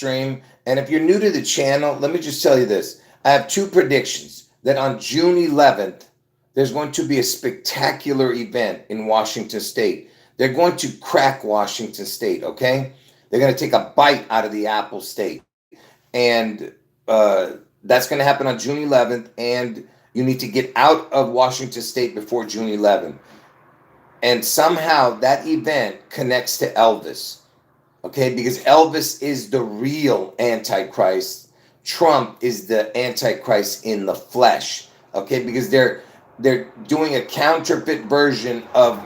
stream. And if you're new to the channel, let me just tell you this. I have two predictions that on June 11th, there's going to be a spectacular event in Washington State. They're going to crack Washington State, okay? They're going to take a bite out of the Apple State. And that's going to happen on June 11th. And you need to get out of Washington State before June 11th. And somehow that event connects to Elvis, okay? Because Elvis is the real Antichrist. Trump is the Antichrist in the flesh, okay? Because they're doing a counterfeit version of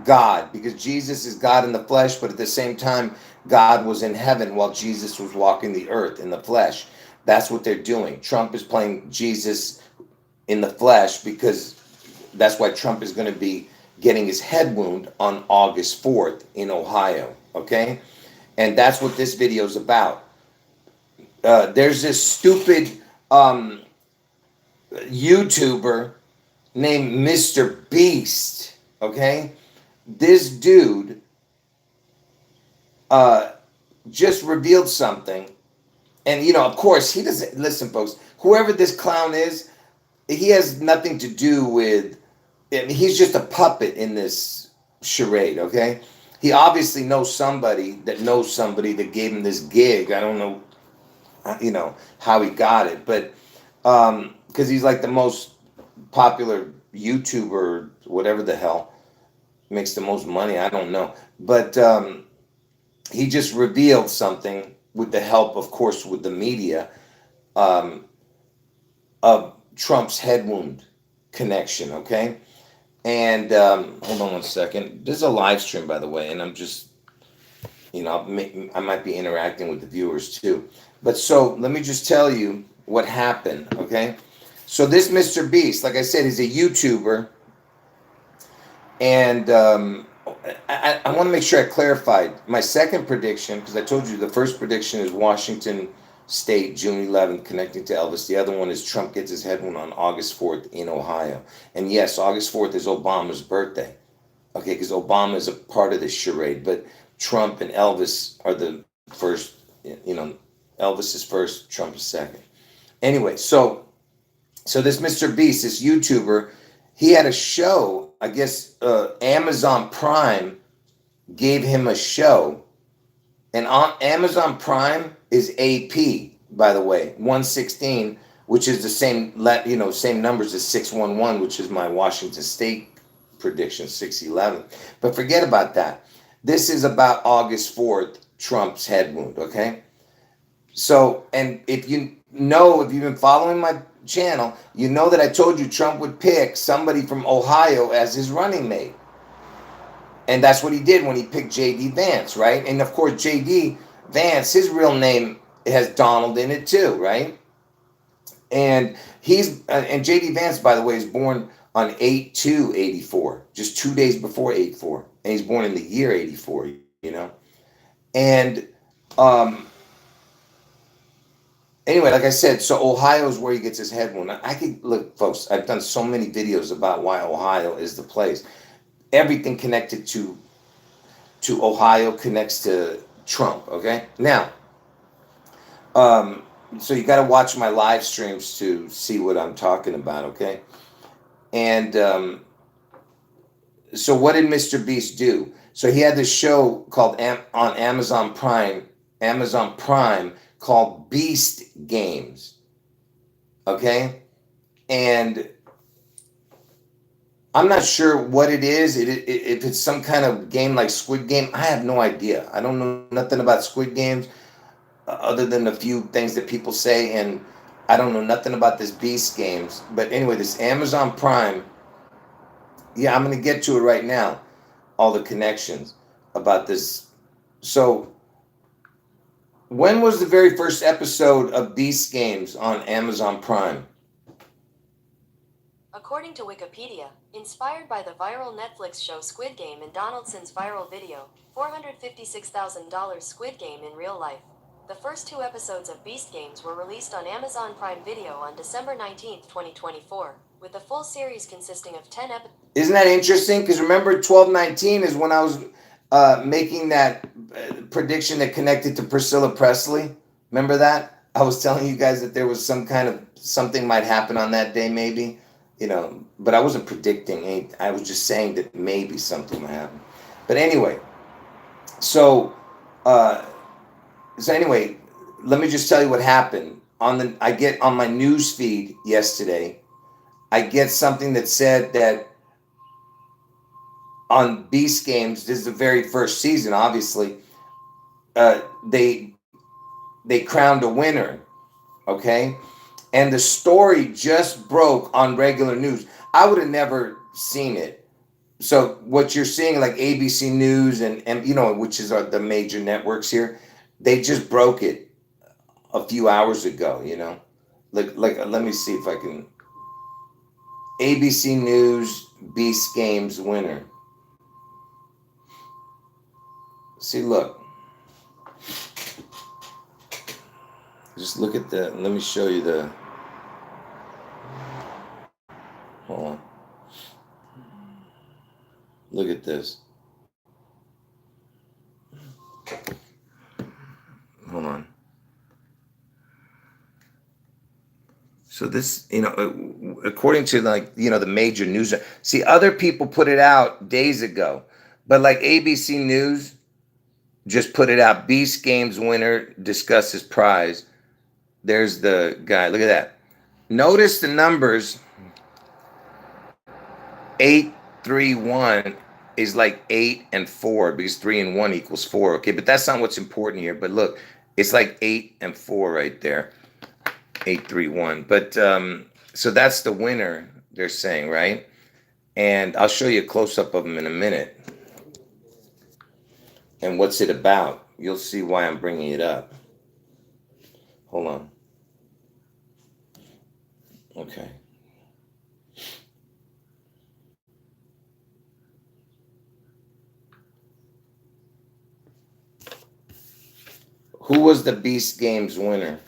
God, because Jesus is God in the flesh, but at the same time, God was in heaven while Jesus was walking the earth in the flesh. That's what they're doing. Trump is playing Jesus in the flesh, because that's why Trump is going to be getting his head wound on August 4th in Ohio, okay? And that's what this video is about. There's this stupid YouTuber named MrBeast, okay? This dude just revealed something. And, you know, of course, he doesn't, listen, folks, whoever this clown is, he has nothing to do with, I mean, he's just a puppet in this charade, okay? He obviously knows somebody that gave him this gig. I don't know, you know, how he got it, but because he's like the most popular YouTuber, whatever the hell, makes the most money. I don't know. But he just revealed something with the help, of course, with the media, of Trump's head wound connection, okay? And hold on one second. This is a live stream, by the way, and I'm just, you know, I might be interacting with the viewers too. But so let me just tell you what happened, okay? So this MrBeast, like I said, is a YouTuber, and I want to make sure I clarified my second prediction, because I told you the first prediction is Washington State, June 11th, connecting to Elvis. The other one is Trump gets his head wound on August 4th in Ohio. And yes, August 4th is Obama's birthday, okay, because Obama is a part of this charade, but Trump and Elvis are the first, you know, Elvis is first, Trump is second. Anyway, so this MrBeast, this YouTuber, he had a show, I guess Amazon Prime gave him a show, and on Amazon Prime is AP, by the way, 116, which is the same, you know, same numbers as 611, which is my Washington State prediction, 611. But forget about that. This is about August 4th, Trump's head wound, okay? So, and if you've been following my channel, you know that I told you Trump would pick somebody from Ohio as his running mate. And that's what he did when he picked J.D. Vance, right? And of course, J.D. Vance, his real name has Donald in it too, right? And and J.D. Vance, by the way, is born on 8/2/84, just 2 days before 8/4. And he's born in the year 84, you know? And anyway, like I said, so Ohio is where he gets his head wound. I could, look, folks, I've done so many videos about why Ohio is the place. Everything connected to Ohio connects to Trump, okay? Now, so you got to watch my live streams to see what I'm talking about, okay? And so what did MrBeast do? So he had this show called on Amazon Prime called Beast Games, okay? And I'm not sure what it is. If it's some kind of game like Squid Game, I have no idea. I don't know nothing about Squid Games other than a few things that people say, and I don't know nothing about this Beast Games. But anyway, this Amazon Prime, yeah, I'm going to get to it right now, all the connections about this. So when was the very first episode of Beast Games on Amazon Prime? According to Wikipedia, inspired by the viral Netflix show Squid Game and Donaldson's viral video, $456,000 Squid Game in real life. The first 2 episodes of Beast Games were released on Amazon Prime Video on December 19, 2024, with the full series consisting of 10 episodes. Isn't that interesting? Because remember, 12/19 is when I was making that prediction that connected to Priscilla Presley. Remember that? I was telling you guys that there was some kind of something might happen on that day, maybe, but I wasn't predicting anything. I was just saying that maybe something might happen. But anyway, so uh, so anyway, let me just tell you what happened. I get on my news feed yesterday, I get something that said that on Beast Games, this is the very first season, obviously, uh, they they crowned a winner, okay? And the story just broke on regular news. I would have never seen it. So what you're seeing, like ABC News and which is the major networks here, they just broke it a few hours ago. Like let me see if I can. ABC News Beast Games winner. See, look. Just look at the. Let me show you the. Hold on. Look at this. Hold on. So this, according to the major news, see, other people put it out days ago, but like ABC News just put it out. Beast Games winner discusses prize. There's the guy. Look at that. Notice the numbers. 831 is like 8 and 4 because 3 and 1 equals 4. Okay, but that's not what's important here. But look, it's like 8 and 4 right there. 831. But so that's the winner, they're saying, right? And I'll show you a close-up of him in a minute. And what's it about? You'll see why I'm bringing it up. Hold on. Okay. Who was the Beast Games winner?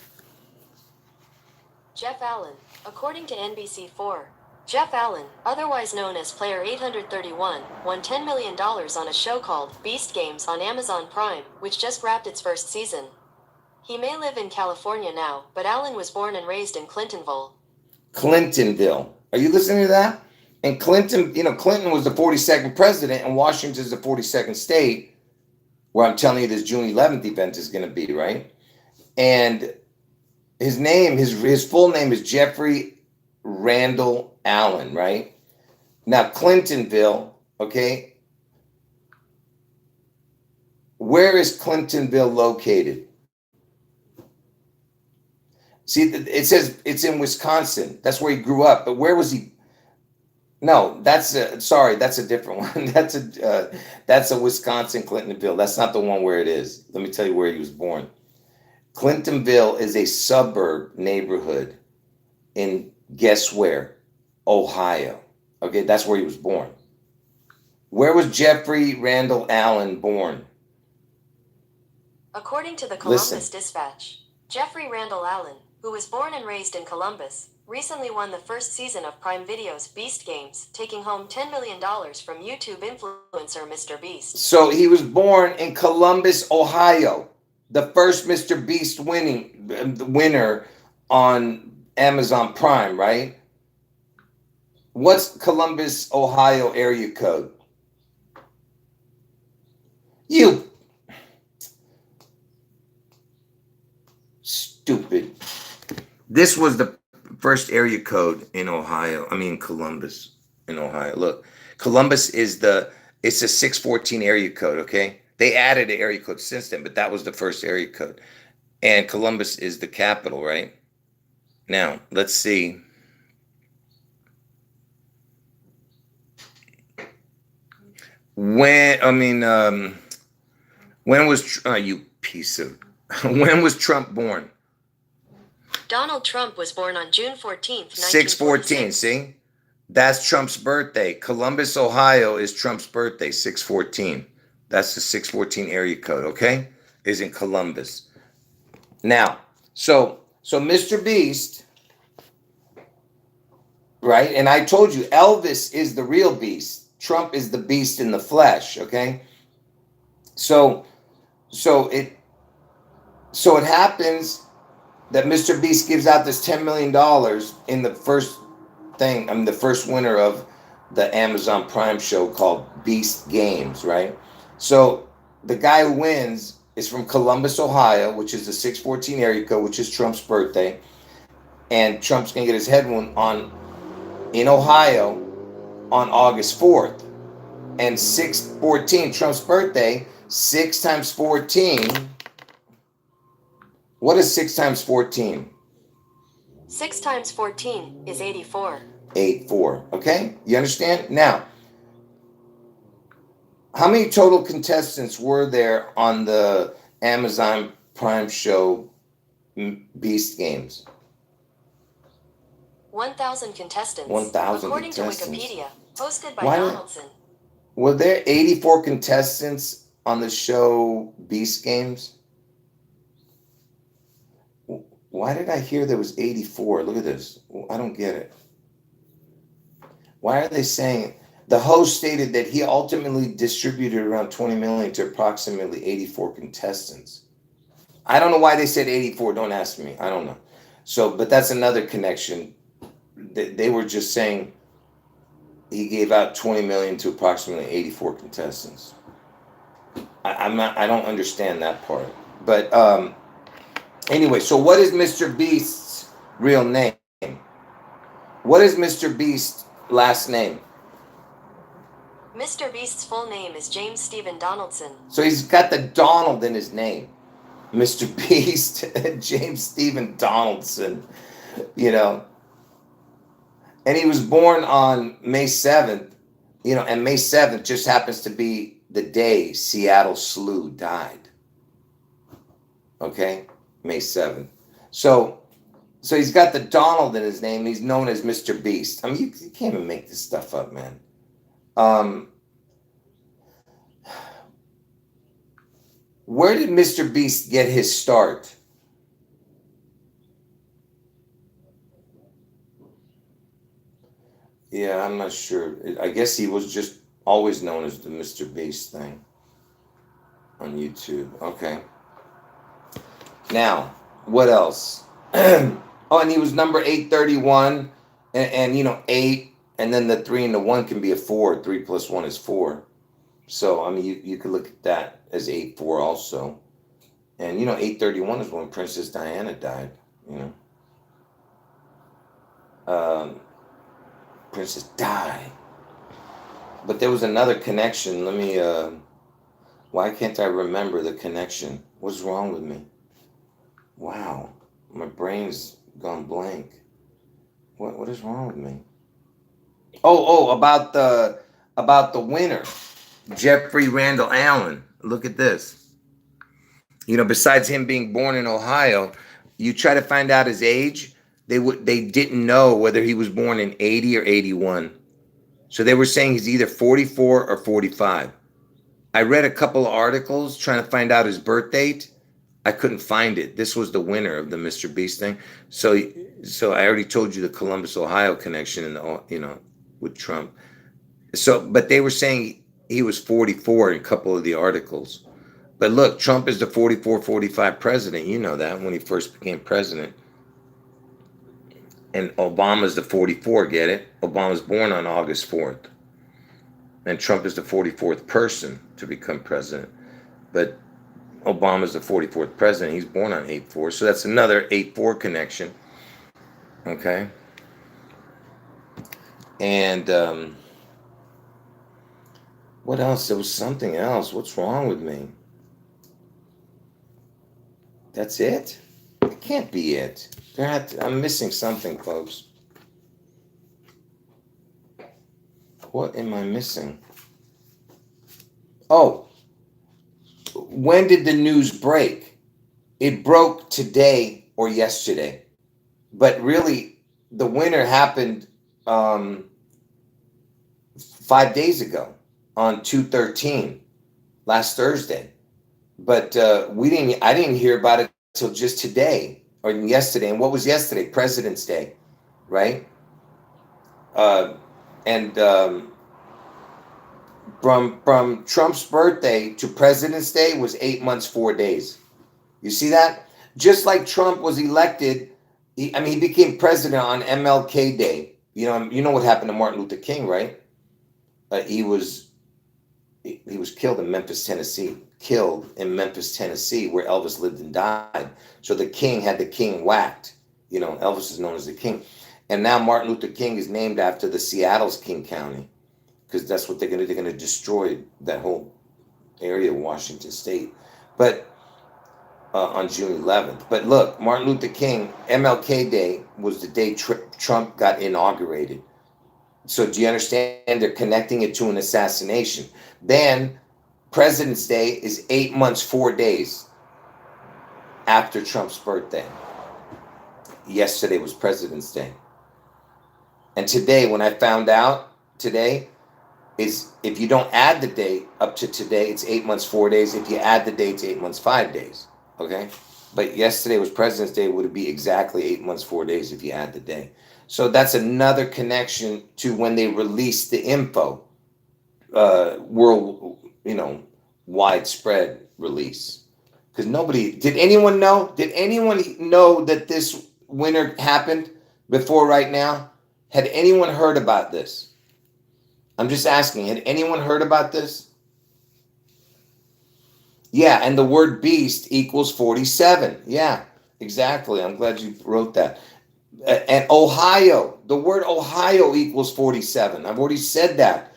Jeff Allen. According to NBC4, Jeff Allen, otherwise known as Player 831, won $10 million on a show called Beast Games on Amazon Prime, which just wrapped its first season. He may live in California now, but Allen was born and raised in Clintonville. Clintonville. Are you listening to that? And Clinton, Clinton was the 42nd president, and Washington is the 42nd state, where I'm telling you this June 11th event is going to be, right? And his name, his full name is Jeffrey Randall Allen, right? Now, Clintonville, okay? Where is Clintonville located? See, it says it's in Wisconsin. That's where he grew up. But where was he? No, that's a different one. That's a Wisconsin Clintonville. That's not the one where it is. Let me tell you where he was born. Clintonville is a suburb neighborhood in, guess where? Ohio. Okay, that's where he was born. Where was Jeffrey Randall Allen born? According to the Columbus Dispatch, Jeffrey Randall Allen, who was born and raised in Columbus, recently won the first season of Prime Video's Beast Games, taking home $10 million from YouTube influencer MrBeast. So he was born in Columbus, Ohio. The first MrBeast winner on Amazon Prime, right? What's Columbus, Ohio area code? You stupid. This was the first area code in Ohio. I mean Columbus in Ohio. Look, Columbus it's a 614 area code, okay? They added an area code since then, but that was the first area code. And Columbus is the capital, right? Now, let's see. When was you piece of when was Trump born? Donald Trump was born on June 14th, 614, see? That's Trump's birthday. Columbus, Ohio is Trump's birthday, 614. That's the 614 area code, okay? Is in Columbus. Now, so MrBeast, right? And I told you, Elvis is the real beast. Trump is the beast in the flesh, okay? So So it happens that Mr. Beast gives out this $10 million in the first thing. I'm the first winner of the Amazon Prime show called Beast Games, right? So the guy who wins is from Columbus, Ohio, which is the 614 area code, which is Trump's birthday. And Trump's gonna get his head wound in Ohio on August 4th. And 614, Trump's birthday, 6 times 14. What is 6 times 14? 6 times 14 is 84. 84. Okay? You understand? Now, how many total contestants were there on the Amazon Prime show Beast Games? 1,000 contestants. 1,000 according contestants. to Wikipedia, hosted by Why Donaldson. Were there 84 contestants on the show Beast Games? Why did I hear there was 84? Look at this. I don't get it. Why are they saying the host stated that he ultimately distributed around 20 million to approximately 84 contestants? I don't know why they said 84. Don't ask me. I don't know. So, but that's another connection. They were just saying he gave out 20 million to approximately 84 contestants. I don't understand that part. But anyway, so what is Mr. Beast's real name? What is Mr. Beast's last name? Mr. Beast's full name is James Stephen Donaldson. So he's got the Donald in his name. Mr. Beast, James Stephen Donaldson, you know. And he was born on May 7th, you know, and May 7th just happens to be the day Seattle Slew died. Okay? May 7th. So he's got the Donald in his name. He's known as Mr. Beast. I mean, you can't even make this stuff up, man. Where did Mr. Beast get his start? Yeah, I'm not sure. I guess he was just always known as the Mr. Beast thing on YouTube. Okay. Now, what else? Oh, and he was number 831, and you know, 8, and then the 3 and the 1 can be a 4. 3 plus 1 is 4. So, I mean, you could look at that as 84 also. And, you know, 831 is when Princess Diana died, you know. Princess died. But there was another connection. Let me, why can't I remember the connection? What's wrong with me? Wow, my brain's gone blank. What is wrong with me? Oh, about the winner, Jeffrey Randall Allen. Look at this. You know, besides him being born in Ohio, you try to find out his age. They didn't know whether he was born in 80 or 81. So they were saying he's either 44 or 45. I read a couple of articles trying to find out his birth date. I couldn't find it. This was the winner of the Mr. Beast thing. So I already told you the Columbus, Ohio connection and with Trump. So, but they were saying he was 44 in a couple of the articles. But look, Trump is the 44, 45 president. You know that when he first became president. And Obama's the 44, get it? Obama's born on August 4th. And Trump is the 44th person to become president. But Obama's the 44th president. He's born on 8/4. So that's another 8/4 connection. Okay. And what else? There was something else. What's wrong with me? That's it? It can't be it. I'm missing something, folks. What am I missing? Oh, when did the news break? It broke today or yesterday. But really, the winner happened 5 days ago on 2/13, last Thursday. But I didn't hear about it until just today or yesterday. And what was yesterday? President's Day, right? And from Trump's birthday to President's Day was 8 months, 4 days. You see that? Just like Trump was elected, he became president on MLK Day. You know what happened to Martin Luther King, right? He was killed in Memphis, Tennessee. Killed in Memphis, Tennessee, where Elvis lived and died. So the king had the king whacked. Elvis is known as the king. And now Martin Luther King is named after the Seattle's King County, because that's what they're going to do. They're going to destroy that whole area of Washington State. But on June 11th. But look, Martin Luther King, MLK Day was the day Trump got inaugurated. So do you understand? They're connecting it to an assassination. Then President's Day is 8 months, 4 days after Trump's birthday. Yesterday was President's Day. And today, when I found out today, is if you don't add the date up to today, it's 8 months, 4 days. If you add the date, it's 8 months, 5 days. Okay? But yesterday was President's Day, would it be exactly 8 months, 4 days if you add the day. So that's another connection to when they released the info, widespread release. Because did anyone know that this winter happened before right now? Had anyone heard about this? I'm just asking, had anyone heard about this? Yeah, and the word beast equals 47. Yeah, exactly. I'm glad you wrote that. And Ohio, the word Ohio equals 47. I've already said that.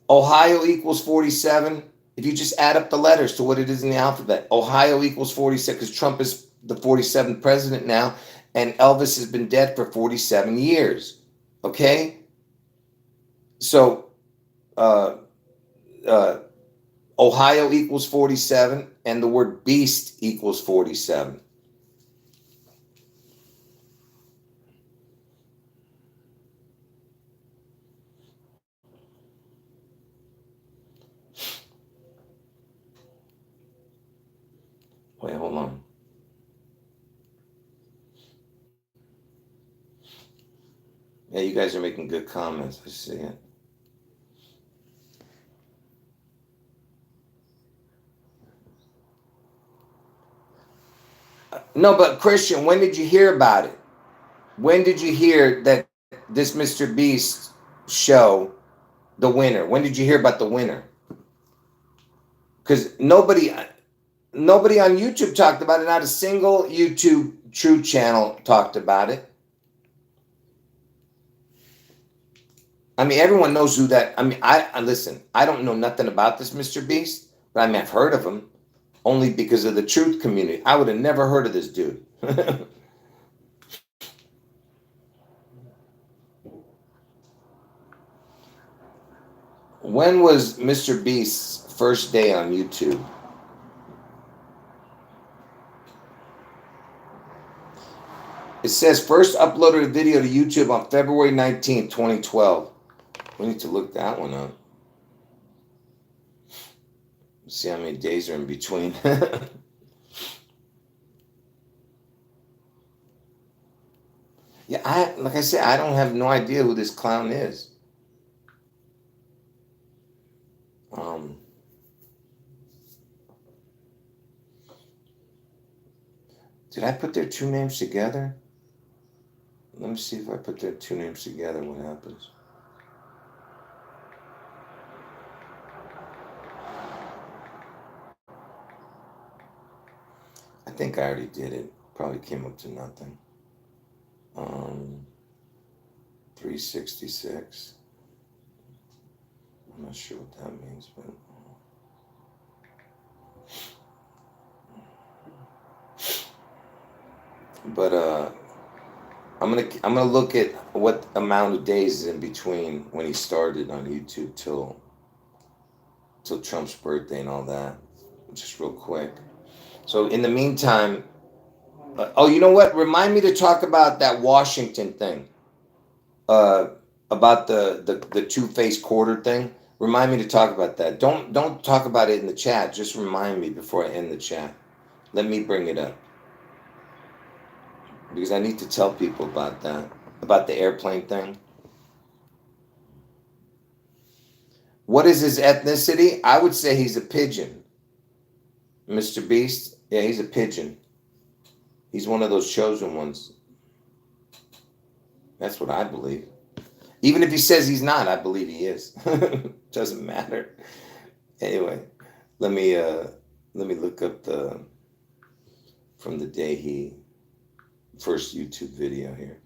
Ohio equals 47. If you just add up the letters to what it is in the alphabet, Ohio equals 47, because Trump is the 47th president now, and Elvis has been dead for 47 years. Okay? So, Ohio equals 47, and the word beast equals 47. Wait, hold on. Yeah, you guys are making good comments. I see it. No, but Christian, when did you hear about it? When did you hear that this MrBeast show, the winner? When did you hear about the winner? Because nobody on YouTube talked about it. Not a single YouTube True channel talked about it. I mean, everyone knows who that. I mean, I listen. I don't know nothing about this MrBeast, but I mean, I've heard of him only because of the truth community. I would have never heard of this dude. When was MrBeast's first day on YouTube? It says first uploaded a video to YouTube on February 19th, 2012. We need to look that one up. See how many days are in between. Yeah, like I said, I don't have no idea who this clown is. Did I put their two names together? Let me see if I put their two names together, what happens. I think I already did it. Probably came up to nothing. 366. I'm not sure what that means, but I'm gonna look at what amount of days is in between when he started on YouTube till Trump's birthday and all that, just real quick. So in the meantime, you know what? Remind me to talk about that Washington thing, about the two-faced quarter thing. Remind me to talk about that. Don't talk about it in the chat. Just remind me before I end the chat. Let me bring it up, because I need to tell people about that, about the airplane thing. What is his ethnicity? I would say he's a pigeon. MrBeast, yeah, he's a pigeon. He's one of those chosen ones. That's what I believe. Even if he says he's not, I believe he is. Doesn't matter. Anyway, let me look up the from the day he first YouTube video here.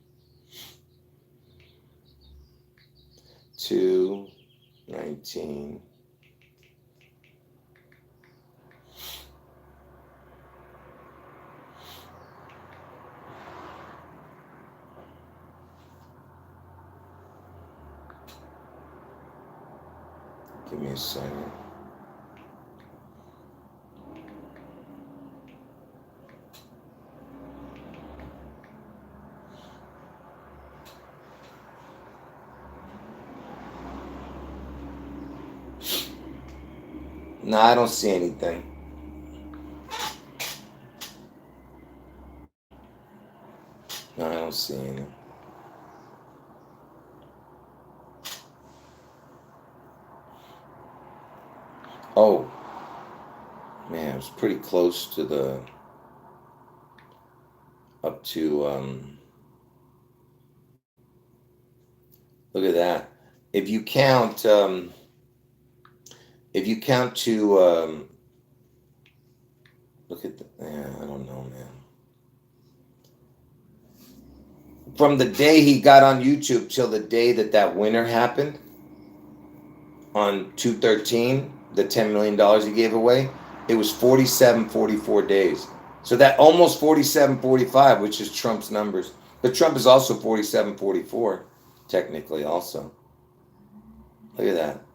2/19. Give me a second. No, I don't see anything. No, I don't see anything. Oh, man, it was pretty close to the up to look at that. If you count to look at the, yeah, I don't know, man. From the day he got on YouTube till the day that winner happened on 2/13, the $10 million he gave away, it was 44 days. So that almost 45, which is Trump's numbers. But Trump is also 44, technically also. Look at that.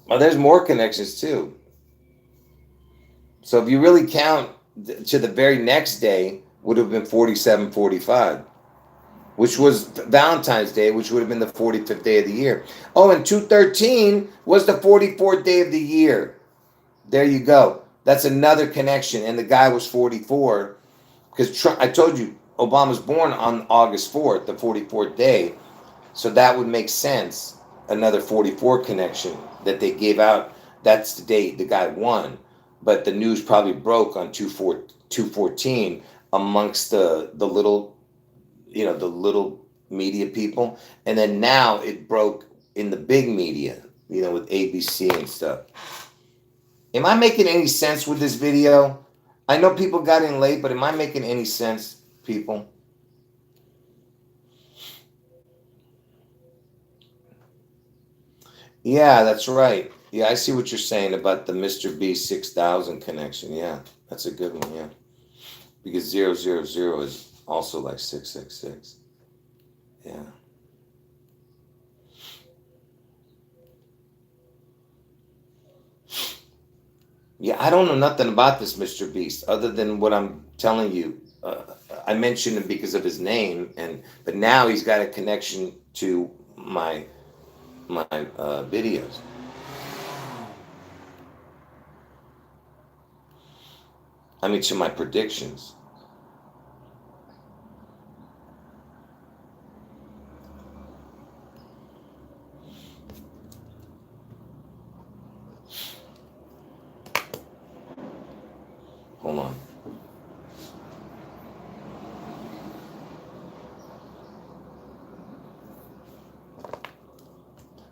Oh, there's more connections too. So if you really count to the very next day, would have been 47, 45, which was Valentine's Day, which would have been the 45th day of the year. Oh, and 2/13 was the 44th day of the year. There you go. That's another connection. And the guy was 44 because Trump, I told you, Obama's born on August 4th, the 44th day. So that would make sense. Another 44 connection that they gave out. That's the date the guy won. But the news probably broke on 2/14 amongst the little, the little media people. And then now it broke in the big media, with ABC and stuff. Am I making any sense with this video? I know people got in late, but am I making any sense, people? Yeah, that's right. Yeah, I see what you're saying about the MrBeast 6,000 connection. Yeah, that's a good one. Yeah, because 000 is also like 666. Yeah. Yeah, I don't know nothing about this MrBeast other than what I'm telling you. I mentioned him because of his name, but now he's got a connection to my videos. I mean, to my predictions. Hold on.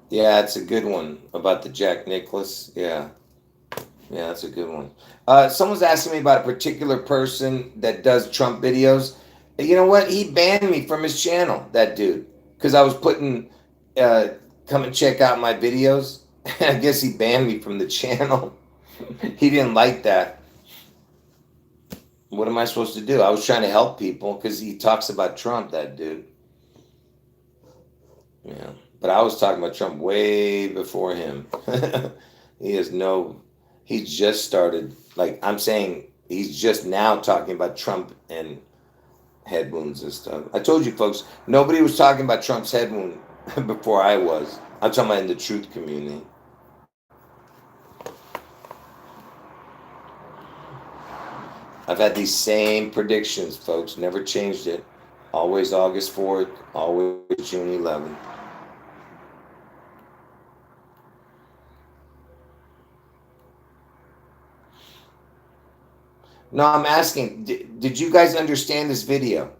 Yeah, it's a good one about the Jack Nicklaus. Yeah. Yeah, that's a good one. Someone's asking me about a particular person that does Trump videos. You know what? He banned me from his channel, that dude, because I was putting, come and check out my videos. I guess he banned me from the channel. He didn't like that. What am I supposed to do? I was trying to help people because he talks about Trump, that dude. Yeah. But I was talking about Trump way before him. He's just started, like I'm saying, he's just now talking about Trump and head wounds and stuff. I told you folks, nobody was talking about Trump's head wound before I was. I'm talking about in the truth community. I've had these same predictions, folks, never changed it. Always August 4th, always June 11th. No, I'm asking, did you guys understand this video?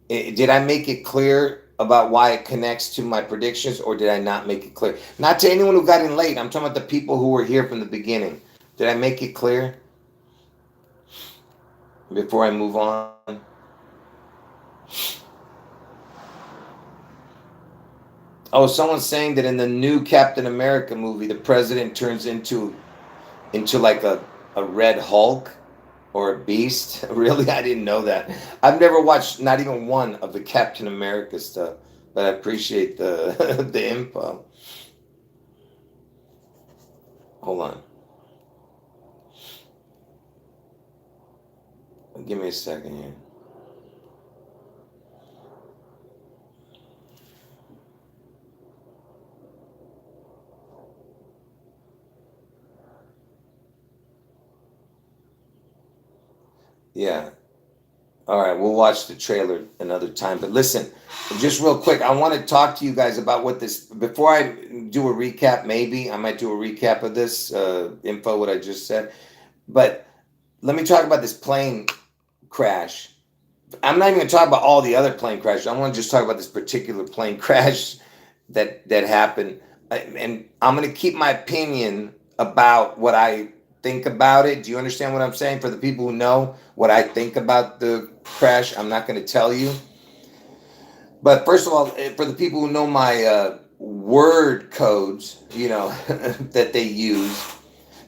Did I make it clear about why it connects to my predictions, or did I not make it clear? Not to anyone who got in late. I'm talking about the people who were here from the beginning. Did I make it clear before I move on? Oh, someone's saying that in the new Captain America movie, the president turns into like a red Hulk or a beast. Really, I didn't know that. I've never watched not even one of the Captain America stuff, but I appreciate the the info. Hold on, give me a second here. Yeah. All right, we'll watch the trailer another time. But listen, just real quick, I want to talk to you guys about what this. Before I do a recap, maybe I might do a recap of this info, what I just said. But let me talk about this plane crash. I'm not even going to talk about all the other plane crashes. I want to just talk about this particular plane crash that happened. And I'm going to keep my opinion about what I think about it. Do you understand what I'm saying? For the people who know what I think about the crash, I'm not going to tell you. But first of all, for the people who know my word codes, that they use,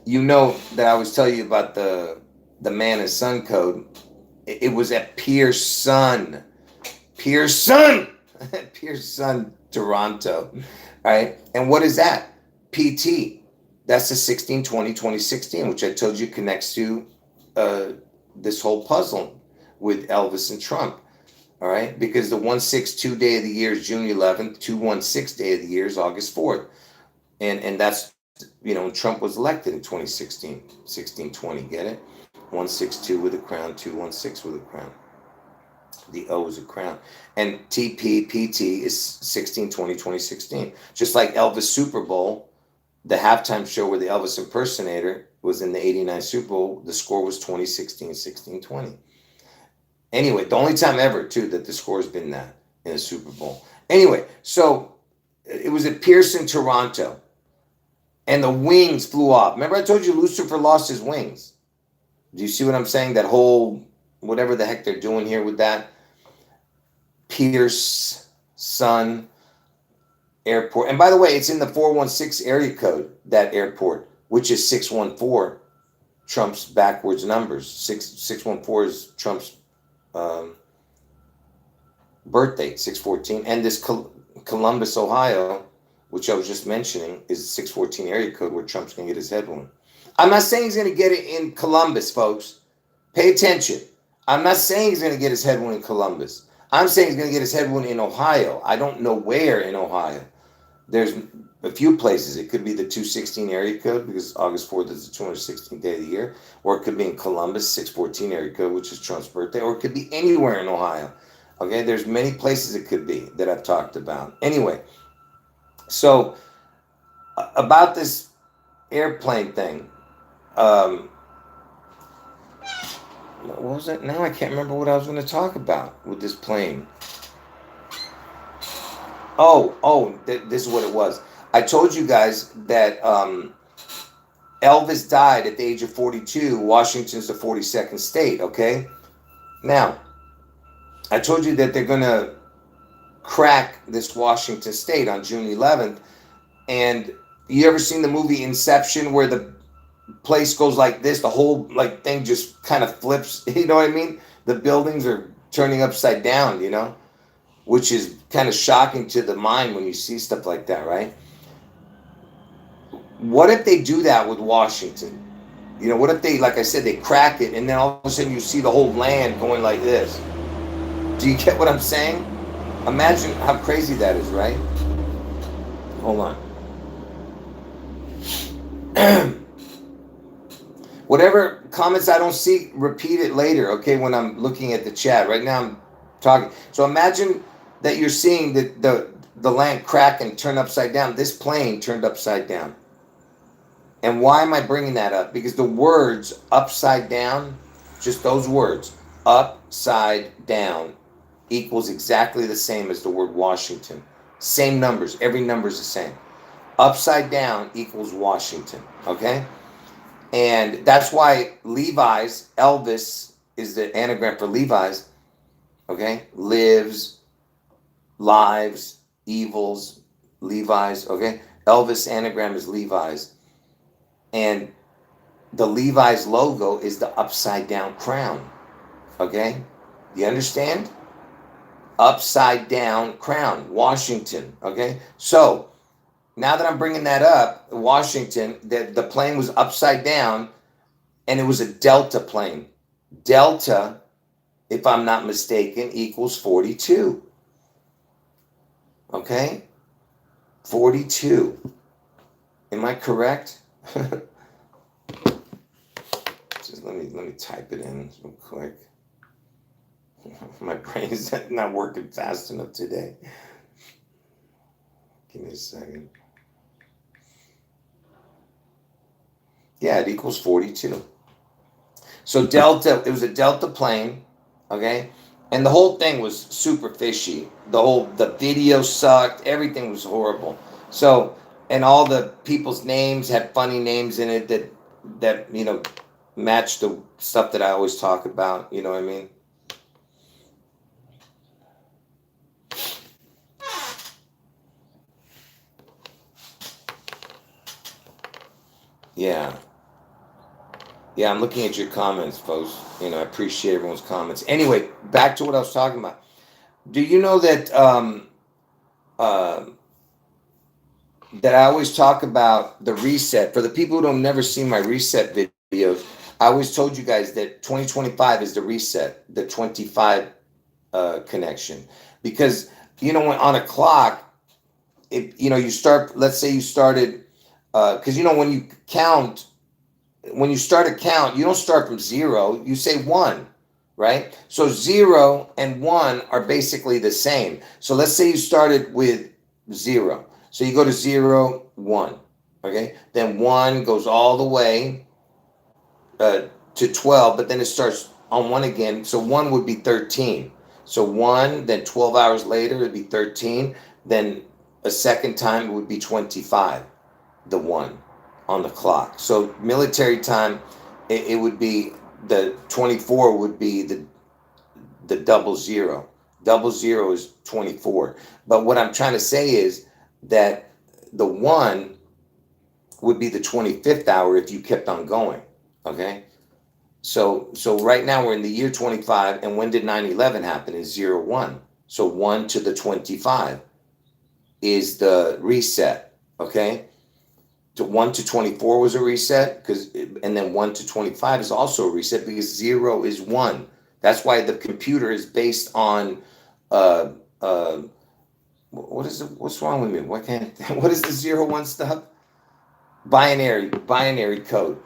that I always tell you about the man and son code. It was at Pearson, Pearson, Pearson, Toronto. All right. And what is that? PT. That's the 16/20/2016, which I told you connects to this whole puzzle with Elvis and Trump. All right. Because the 162 day of the year is June 11th, 216 day of the year is August 4th. And that's, when Trump was elected in 2016, 1620. Get it? 162 with a crown, 216 with a crown. The O is a crown. And TPPT is 16/20/2016. Just like Elvis Super Bowl, the halftime show where the Elvis impersonator was in the 89 Super Bowl, the score was 2016-16-20. Anyway, the only time ever, too, that the score has been that in a Super Bowl. Anyway, so it was at Pearson, Toronto, and the wings flew off. Remember I told you Lucifer lost his wings? Do you see what I'm saying? That whole, whatever the heck they're doing here with that, Pearson Airport. And by the way, it's in the 416 area code, that airport, which is 614, Trump's backwards numbers. 614 is Trump's birthday, 614. And this Columbus, Ohio, which I was just mentioning, is 614 area code where Trump's going to get his head wound. I'm not saying he's going to get it in Columbus, folks. Pay attention. I'm not saying he's going to get his head wound in Columbus. I'm saying he's going to get his head wound in Ohio. I don't know where in Ohio. There's a few places. It could be the 216 area code because August 4th is the 216th day of the year. Or it could be in Columbus, 614 area code, which is Trump's birthday. Or it could be anywhere in Ohio. Okay, there's many places it could be that I've talked about. Anyway, so about this airplane thing. What was it? Now I can't remember what I was going to talk about with this plane. This is what it was. I told you guys that Elvis died at the age of 42. Washington's the 42nd state, okay? Now, I told you that they're going to crack this Washington state on June 11th. And you ever seen the movie Inception where the place goes like this, the whole thing just kind of flips, you know what I mean? The buildings are turning upside down, which is kind of shocking to the mind when you see stuff like that, right? What if they do that with Washington? What if they, like I said, they crack it and then all of a sudden you see the whole land going like this? Do you get what I'm saying? Imagine how crazy that is, right? Hold on. Whatever comments I don't see, repeat it later, okay, when I'm looking at the chat. Right now I'm talking. So imagine that you're seeing the land crack and turn upside down. This plane turned upside down. And why am I bringing that up? Because the words upside down Just those words, upside down, equals exactly the same as the word Washington. Same numbers. Every number is the same. Upside down equals Washington. Okay? And that's why Levi's, Elvis is the anagram for Levi's. Okay? Lives, lives, evils, Levi's. Okay? Elvis anagram is Levi's. And the Levi's logo is the upside down crown. Okay? You understand? Upside down crown, Washington. Okay? So now that I'm bringing that up, Washington, the plane was upside down and it was a Delta plane. Delta, if I'm not mistaken, equals 42. Okay? 42. Am I correct? Just let me type it in real quick. My brain is not working fast enough today. Give me a second. Yeah, it equals 42. So Delta, it was a Delta plane, okay? And the whole thing was super fishy. The video sucked. Everything was horrible. So, and all the people's names had funny names in it that matched the stuff that I always talk about. You know what I mean? Yeah. Yeah, I'm looking at your comments, folks. I appreciate everyone's comments. Anyway, back to what I was talking about. Do you know that uh, that I always talk about the reset? For the people who don't never see my reset videos, I always told you guys that 2025 is the reset, the 25 connection. Because when on a clock, you start. Let's say you started, because when you count. When you start a count, you don't start from 0, you say 1, right? So 0 and 1 are basically the same. So let's say you started with 0. So you go to 0, 1, okay? Then 1 goes all the way to 12, but then it starts on 1 again. So 1 would be 13. So 1, then 12 hours later, it would be 13. Then a second time, it would be 25, the 1 on the clock. So military time, it would be the 24 would be the double zero. Double zero is 24. But what I'm trying to say is that the 1 would be the 25th hour if you kept on going. Okay? So right now we're in the year 25, and when did 9/11 happen? Is 01. So 1 to the 25 is the reset. Okay? 1 to 24 was a reset, and then 1 to 25 is also a reset because 0 is 1. That's why the computer is based on what's wrong with me? What is the 0 1 stuff? Binary code.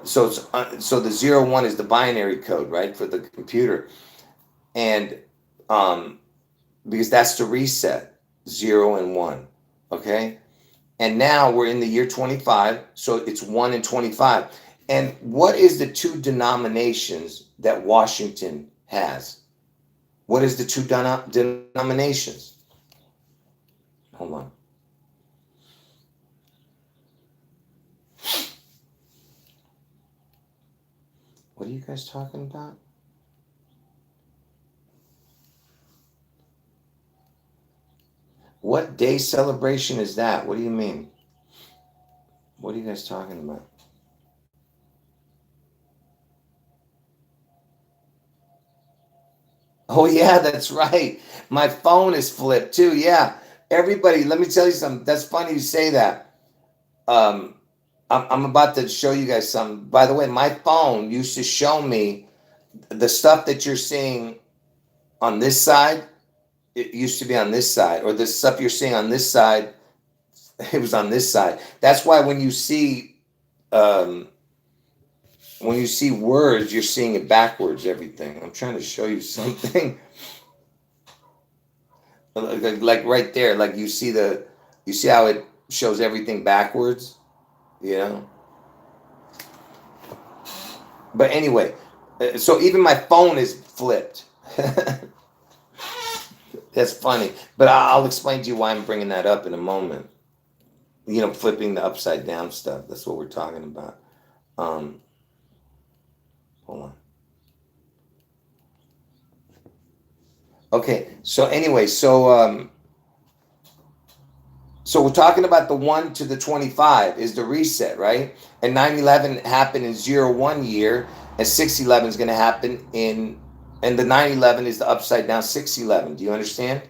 So the 0 1 is the binary code, right, for the computer, and because that's the reset, 0 and 1. Okay. And now we're in the year 25, so it's 1 and 25. And what is the 2 denominations that Washington has? What is the 2 denominations? Hold on. What are you guys talking about? What day celebration is that? What do you mean? What are you guys talking about? Oh yeah, that's right. My phone is flipped too. Yeah. Everybody, let me tell you something. That's funny you say that. Um, I'm about to show you guys something. By the way, my phone used to show me the stuff that you're seeing on this side. It used to be on this side, or the stuff you're seeing on this side, it was on this side. That's why um, when you see words, you're seeing it backwards. Everything. I'm trying to show you something. Like right there, like you see how it shows everything backwards, you know. But anyway, So even my phone is flipped. That's funny. But I'll explain to you why I'm bringing that up in a moment. Flipping the upside down stuff. That's what we're talking about. Um, Hold on. Okay. So anyway, so we're talking about the 1 to the 25 is the reset, right? And 9/11 happened in 01 year, and 6/11 is going to happen and the 9/11 is the upside down 6/11. Do you understand?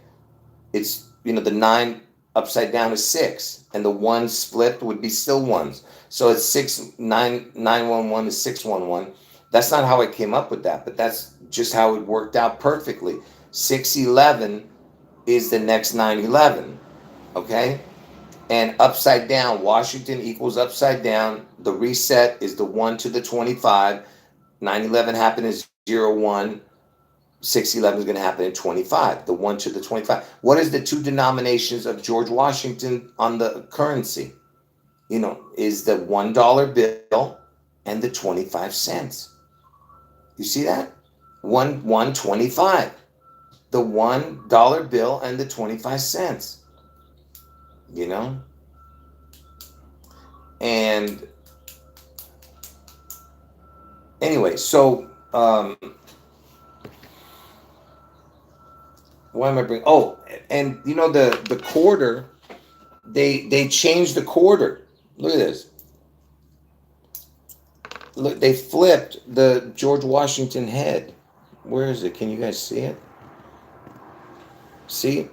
It's, the 9 upside down is 6, and the 1s flipped would be still 1s. So it's 911 is 611. That's not how I came up with that, but that's just how it worked out perfectly. 6/11 is the next 9/11, okay? And upside down, Washington equals upside down. The reset is the 1 to the 25. 9/11 happened in 01. 6/11 is going to happen in 25. The 1 to the 25. What is the 2 denominations of George Washington on the currency? Is the $1 bill and the 25 cents. You see that? 125. The $1 bill and the 25 cents. And anyway, so why am I bringing? Oh, and the quarter, they changed the quarter. Look at this. Look, they flipped the George Washington head. Where is it? Can you guys see it? See?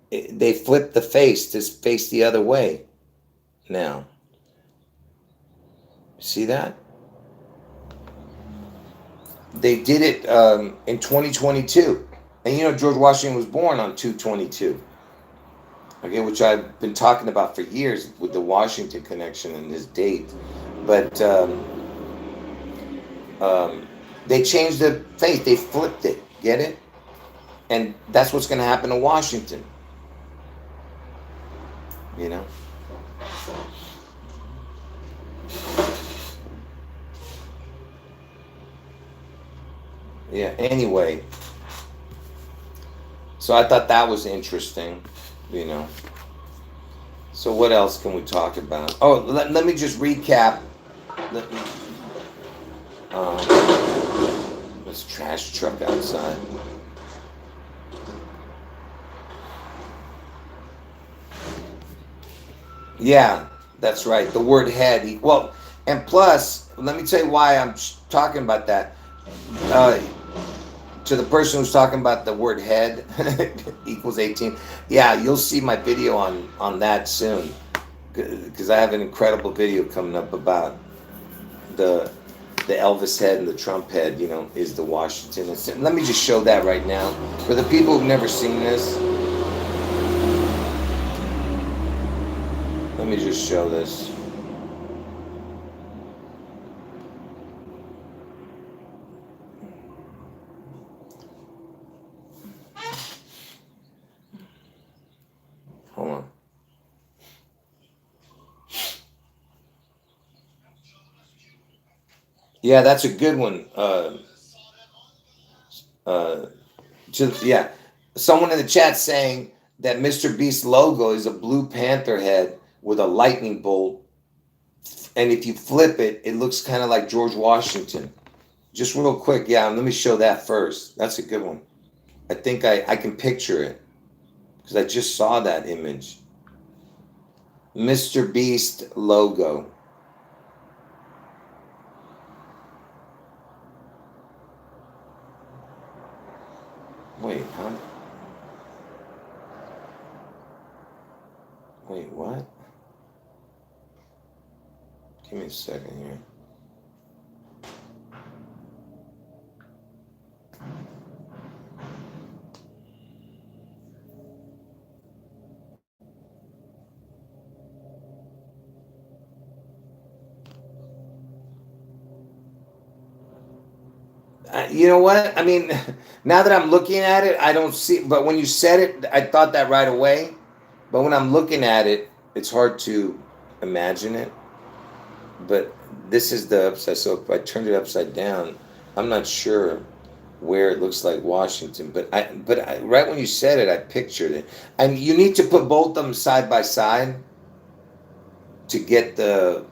They flipped the face to face the other way now. See that? They did it in 2022. And George Washington was born on 2/22. Okay, which I've been talking about for years with the Washington connection and his date. But they changed the face. They flipped it. Get it? And that's what's going to happen to Washington. Yeah, anyway. So I thought that was interesting, So what else can we talk about? Oh, let me just recap. Let me, this trash truck outside. Yeah, that's right. The word head. Well, and plus, let me tell you why I'm talking about that. To the person who's talking about the word head equals 18. Yeah, you'll see my video on that soon. Because I have an incredible video coming up about the Elvis head and the Trump head, is the Washington. Let me just show that right now. For the people who've never seen this, let me just show this. Hold on. Yeah, that's a good one. Yeah, someone in the chat saying that MrBeast logo is a Blue Panther head with a lightning bolt, and if you flip it, it looks kind of like George Washington. Just real quick, yeah. Let me show that first. That's a good one. I think I can picture it because I just saw that image. MrBeast logo. Wait, huh? Wait, what? Give me a second here. You know what? I mean, now that I'm looking at it, I don't see. But when you said it, I thought that right away. But when I'm looking at it, it's hard to imagine it. But this is the upside. So if I turned it upside down, I'm not sure where it looks like Washington, but right when you said it, I pictured it. And you need to put both of them side by side to get the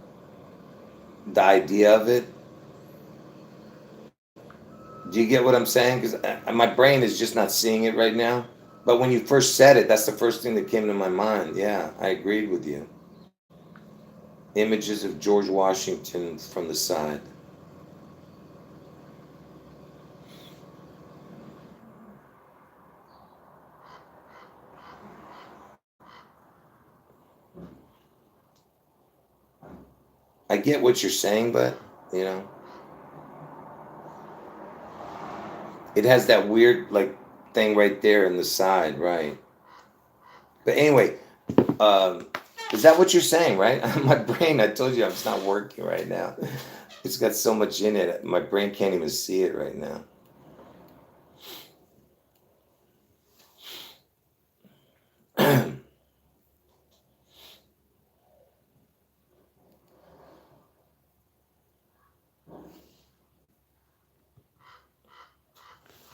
idea of it. Do you get what I'm saying? Because my brain is just not seeing it right now. But when you first said it, that's the first thing that came to my mind. Yeah, I agreed with you. Images of George Washington from the side. I get what you're saying, but you know, it has that weird like thing right there in the side, right? But anyway, um, is that what you're saying, right? My brain, I told you, it's not working right now. It's got so much in it, my brain can't even see it right now.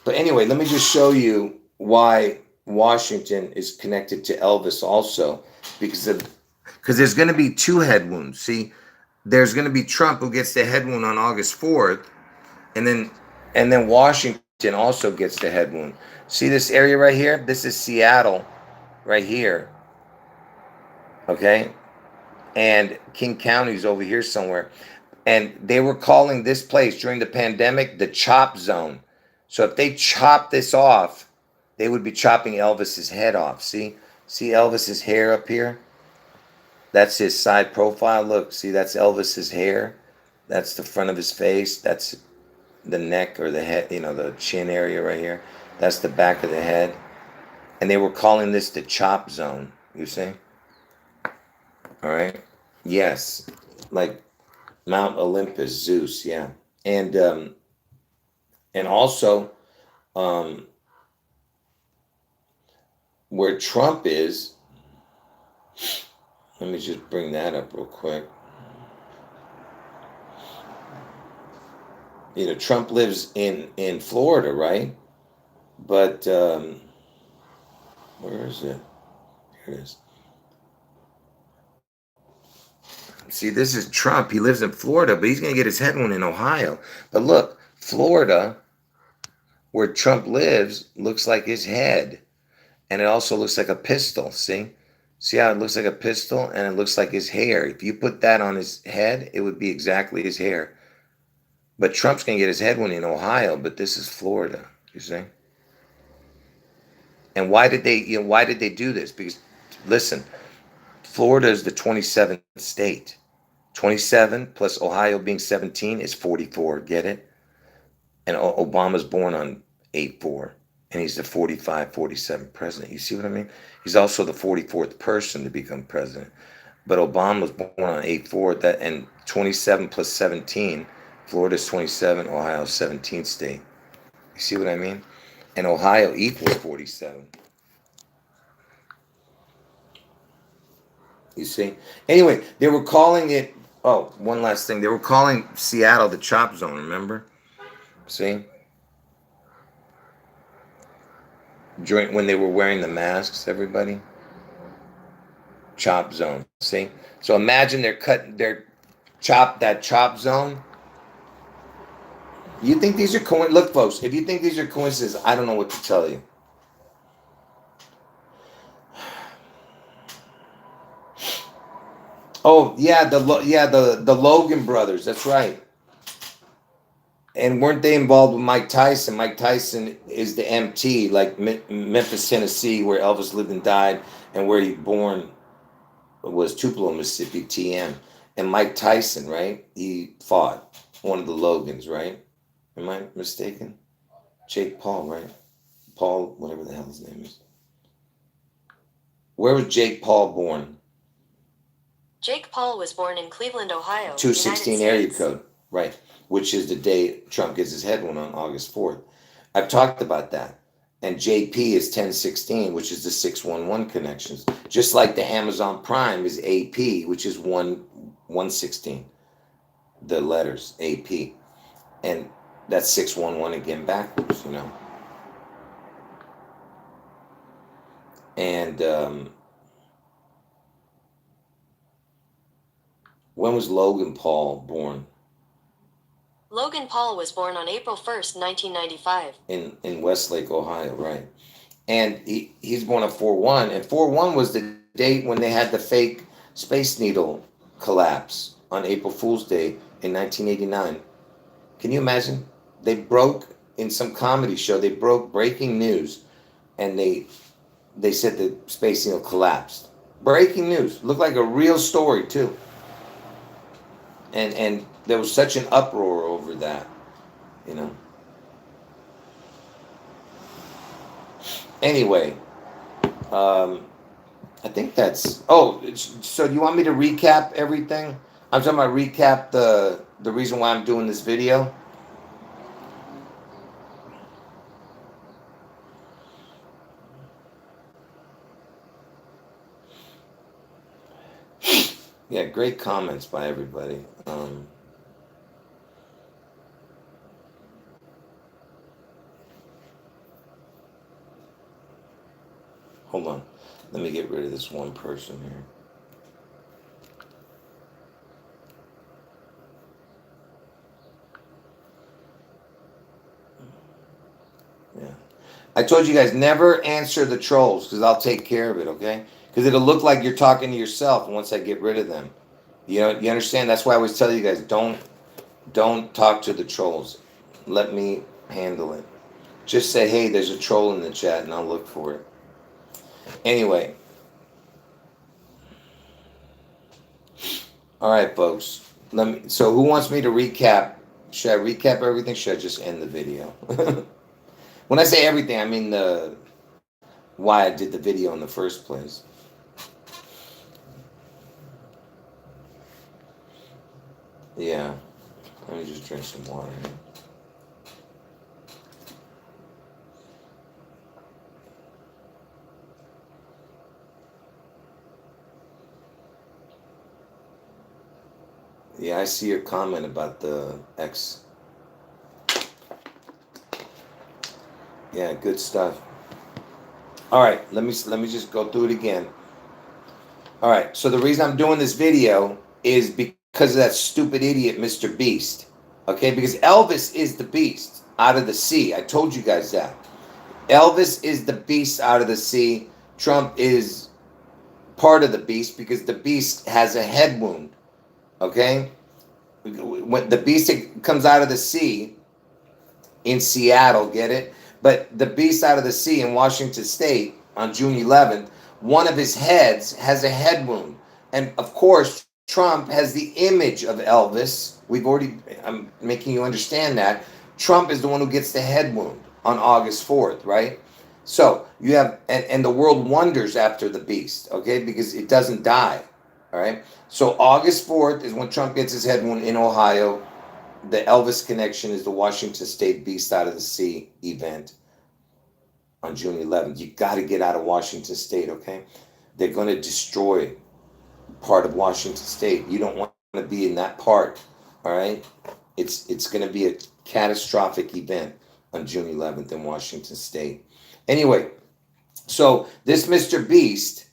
But anyway, let me just show you why Washington is connected to Elvis also, because there's going to be two head wounds. See, there's going to be Trump who gets the head wound on August 4th, and then Washington also gets the head wound. See this area right here? This is Seattle right here. Okay? And King County's over here somewhere. And they were calling this place during the pandemic the chop zone. So if they chop this off, they would be chopping Elvis's head off. See Elvis's hair up here? That's his side profile. Look, see, that's Elvis's hair. That's the front of his face. That's the neck or the head, the chin area right here. That's the back of the head. And they were calling this the chop zone. You see? All right. Yes. Like Mount Olympus, Zeus, yeah. And also um where Trump is, let me just bring that up real quick. Trump lives in Florida, right? But where is it? Here it is. See, this is Trump. He lives in Florida, but he's going to get his head wound in Ohio. But look, Florida, where Trump lives, looks like his head. And it also looks like a pistol, see? See how it looks like a pistol and it looks like his hair? If you put that on his head, it would be exactly his hair. But Trump's going to get his head wound in Ohio, but this is Florida, you see? And why did they do this? Because listen, Florida is the 27th state. 27 plus Ohio being 17 is 44. Get it? And Obama's born on 8/4. And he's the 45, 47 president. You see what I mean? He's also the 44th person to become president. But Obama was born on 8/4. And 27 plus 17, Florida's 27, Ohio's 17th state. You see what I mean? And Ohio equals 47. You see? Anyway, they were calling it, oh, one last thing. They were calling Seattle the chop zone, remember? See? During when they were wearing the masks, everybody. Chop zone. See? So imagine that chop zone. You think these are look, folks, if you think these are coincidences, I don't know what to tell you. Oh, yeah, the Logan brothers, that's right. And weren't they involved with Mike Tyson? Mike Tyson is the MT, like Memphis, Tennessee, where Elvis lived and died, and where he born was Tupelo, Mississippi, TM. And Mike Tyson, right? He fought one of the Logans, right? Am I mistaken? Jake Paul, right? Paul, whatever the hell his name is. Where was Jake Paul born? Jake Paul was born in Cleveland, Ohio, 216 area code, right? Which is the day Trump gets his head wound on August 4th. I've talked about that. And JP is 1016, which is the 611 connections. Just like the Amazon Prime is AP, which is 116. the letters AP, and that's 611 again backwards, you know. And when was Logan Paul born? Logan Paul was born on April 1st, 1995. In Westlake, Ohio, right? And he's born on 4/1, and 4/1 was the date when they had the fake Space Needle collapse on April Fool's Day in 1989. Can you imagine? They broke in some comedy show. They broke breaking news, and they said the Space Needle collapsed. Breaking news. Looked like a real story too. And there was such an uproar over that, you know. Anyway, I think that's. Oh, so do you want me to recap everything? I'm talking about recap the reason why I'm doing this video. Yeah, great comments by everybody. Hold on, let me get rid of this one person here. Yeah. I told you guys never answer the trolls because I'll take care of it, okay? Because it'll look like you're talking to yourself once I get rid of them. You know, you understand? That's why I always tell you guys don't talk to the trolls. Let me handle it. Just say, hey, there's a troll in the chat, and I'll look for it. Anyway. All right, folks. So who wants me to recap? Should I recap everything? Should I just end the video? When I say everything, I mean why I did the video in the first place. Yeah. Let me just drink some water. Yeah, I see your comment about the X. Yeah, good stuff. All right, let me just go through it again. All right, so the reason I'm doing this video is because of that stupid idiot, MrBeast. Okay, because Elvis is the beast out of the sea. I told you guys that. Elvis is the beast out of the sea. Trump is part of the beast because the beast has a head wound. Okay? When the beast comes out of the sea in Seattle, get it? But the beast out of the sea in Washington State on June 11th, one of his heads has a head wound. And of course, Trump has the image of Elvis. I'm making you understand that. Trump is the one who gets the head wound on August 4th, right? So you have, and the world wonders after the beast, okay? Because it doesn't die, all right? So August 4th is when Trump gets his head wound in Ohio. The Elvis connection is the Washington State Beast Out of the Sea event on June 11th. You got to get out of Washington State, okay? They're going to destroy part of Washington State. You don't want to be in that part, all right? It's going to be a catastrophic event on June 11th in Washington State. Anyway, so this MrBeast,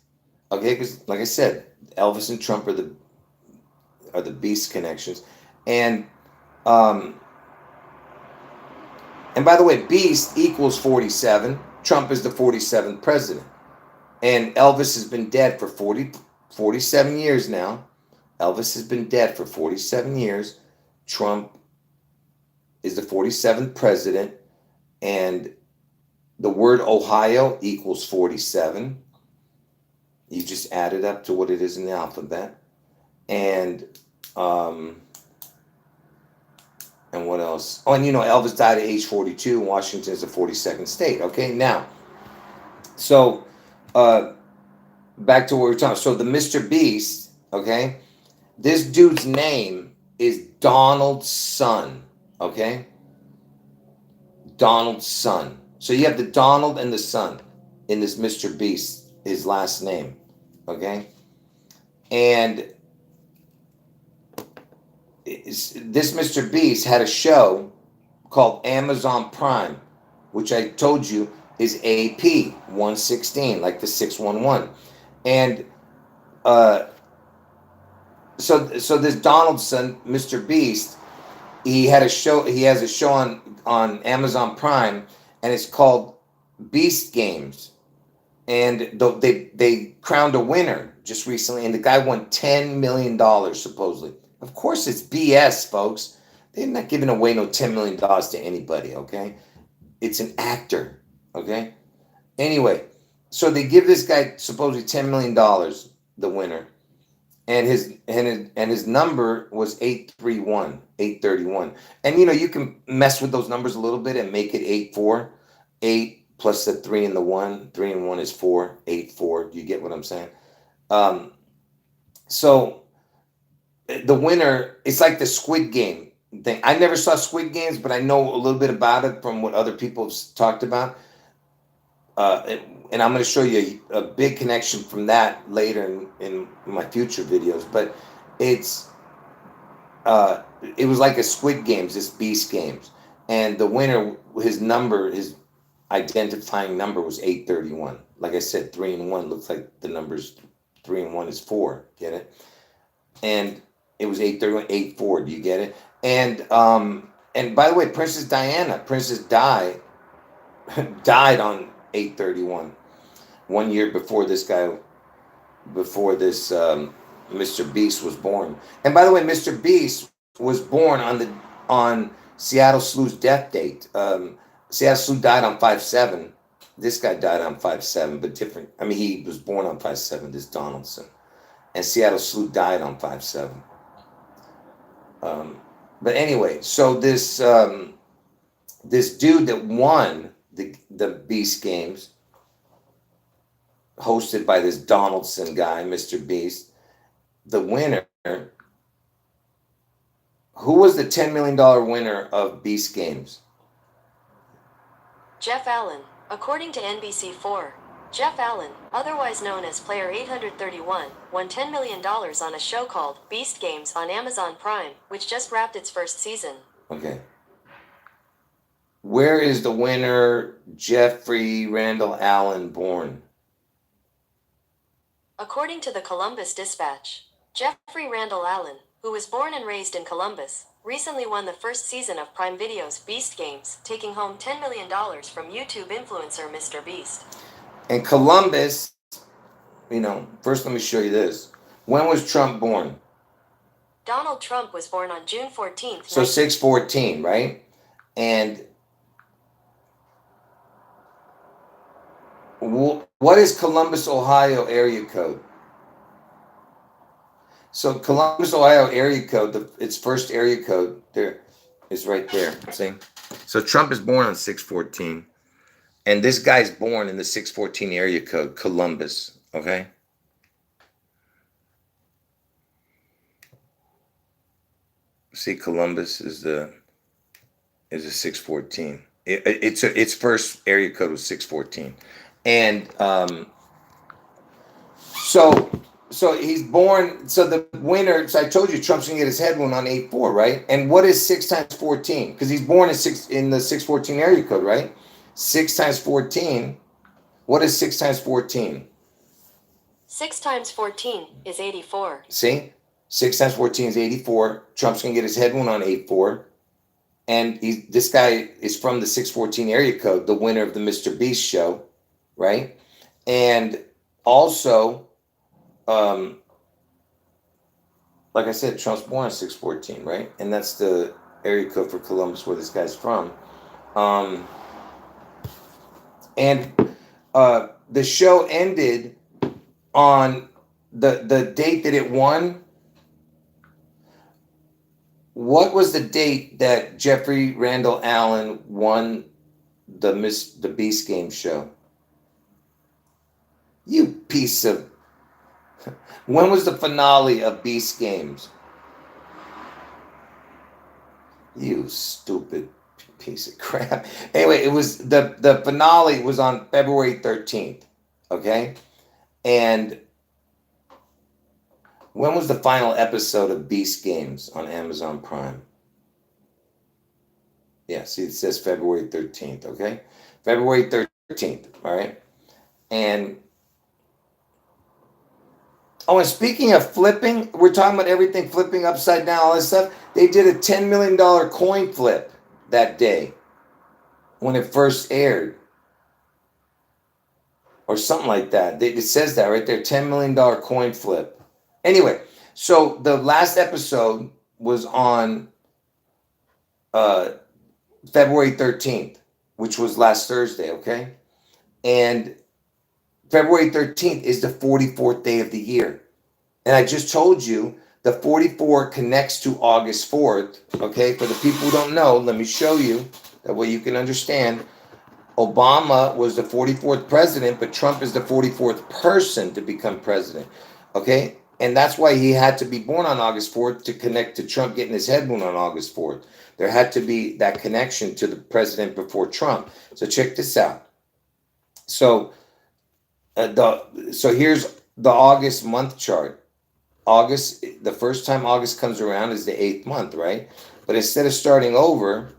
okay, because like I said, Elvis and Trump are the Beast connections, and by the way, Beast equals 47. Trump is the 47th president. And Elvis has been dead for 47 years now. Elvis has been dead for 47 years. Trump is the 47th president. And the word Ohio equals 47. You just add it up to what it is in the alphabet. And what else? Oh, and you know, Elvis died at age 42, and Washington is the 42nd state. Okay, now, so back to what we were talking. So the MrBeast, okay, this dude's name is Donald's son. Okay, Donald's son. So you have the Donald and the son in this MrBeast, his last name. Okay, and this Mr. Beast had a show called Amazon Prime, which I told you is AP 116, like the 611. And so this Donaldson, Mr. Beast, he had a show. He has a show on Amazon Prime, and it's called Beast Games. And they crowned a winner just recently, and the guy won $10 million supposedly. Of course, it's BS, folks. They're not giving away no $10 million to anybody. Okay, it's an actor. Okay. Anyway, so they give this guy supposedly $10 million, the winner, and his number was 831, 831. And you can mess with those numbers a little bit and make it 84. 8 plus the 3 and the 1. 3 and 1 is 4. 8, 4. Do you get what I'm saying? So the winner, it's like the Squid Game thing. I never saw Squid Games, but I know a little bit about it from what other people have talked about. And I'm going to show you a big connection from that later in my future videos. But it was like a Squid Games, this Beast Games, and the winner, his identifying number was 831. Like I said, 3 and 1 looks like the numbers 3 and 1 is 4. Get it? And it was 831, 84. Do you get it? And by the way, Princess Diana, Princess Di, died on 831, 1 year before this Mr. Beast was born. And by the way, Mr. Beast was born on Seattle Slew's death date. Seattle Slew died on 5/7. This guy died on 5/7, but different. I mean, he was born on 5/7, this Donaldson. And Seattle Slew died on 5/7. But anyway, so this dude that won the Beast Games, hosted by this Donaldson guy, Mr. Beast, the winner, who was the $10 million winner of Beast Games? Jeff Allen. According to NBC4, Jeff Allen, otherwise known as Player 831, won $10 million on a show called Beast Games on Amazon Prime, which just wrapped its first season. Okay. Where is the winner, Jeffrey Randall Allen, born? According to the Columbus Dispatch, Jeffrey Randall Allen, who was born and raised in Columbus, recently won the first season of Prime Video's Beast Games, taking home $10 million from YouTube influencer MrBeast. And Columbus, first let me show you this. When was Trump born? Donald Trump was born on June 14th. So 6/14, right? And what is Columbus, Ohio area code? So Columbus, Ohio area code, its first area code there is right there. See? So Trump is born on 6/14. And this guy's born in the 6/14 area code, Columbus. Okay? See, Columbus is a 6/14. Its first area code was 6/14. And so he's born. So the winner. So I told you Trump's gonna get his head wound on 8/4, right? And what is 6 times 14? Because he's born in the 6/14 area code, right? 6 times 14. What is 6 times 14? 6 times 14 is 84. See, 6 times 14 is 84. Trump's gonna get his head wound on 8/4. And this guy is from the 6/14 area code, the winner of the Mr. Beast show, right? And also, like I said, Trump's born on 6/14, right? And that's the area code for Columbus, where this guy's from. And the show ended on the date that it won. What was the date that Jeffrey Randall Allen won the Beast Game show? You piece of... When was the finale of Beast Games? You stupid piece of crap. Anyway, it was the finale was on February 13th. Okay? And When was the final episode of Beast Games on Amazon Prime? Yeah, see, it says February 13th, okay? February 13th, all right? And, oh, and speaking of flipping, we're talking about everything flipping upside down, all this stuff. They did a $10 million coin flip that day when it first aired, or something like that. It says that right there, $10 million coin flip. Anyway, so the last episode was on February 13th, which was last Thursday, okay? And February 13th is the 44th day of the year. And I just told you the 44 connects to August 4th, okay? For the people who don't know, let me show you that way you can understand. Obama was the 44th president, but Trump is the 44th person to become president, okay? And that's why he had to be born on August 4th to connect to Trump getting his head wound on August 4th. There had to be that connection to the president before Trump. So check this out. So here's the August month chart. August, the first time August comes around is the 8th month, right? But instead of starting over,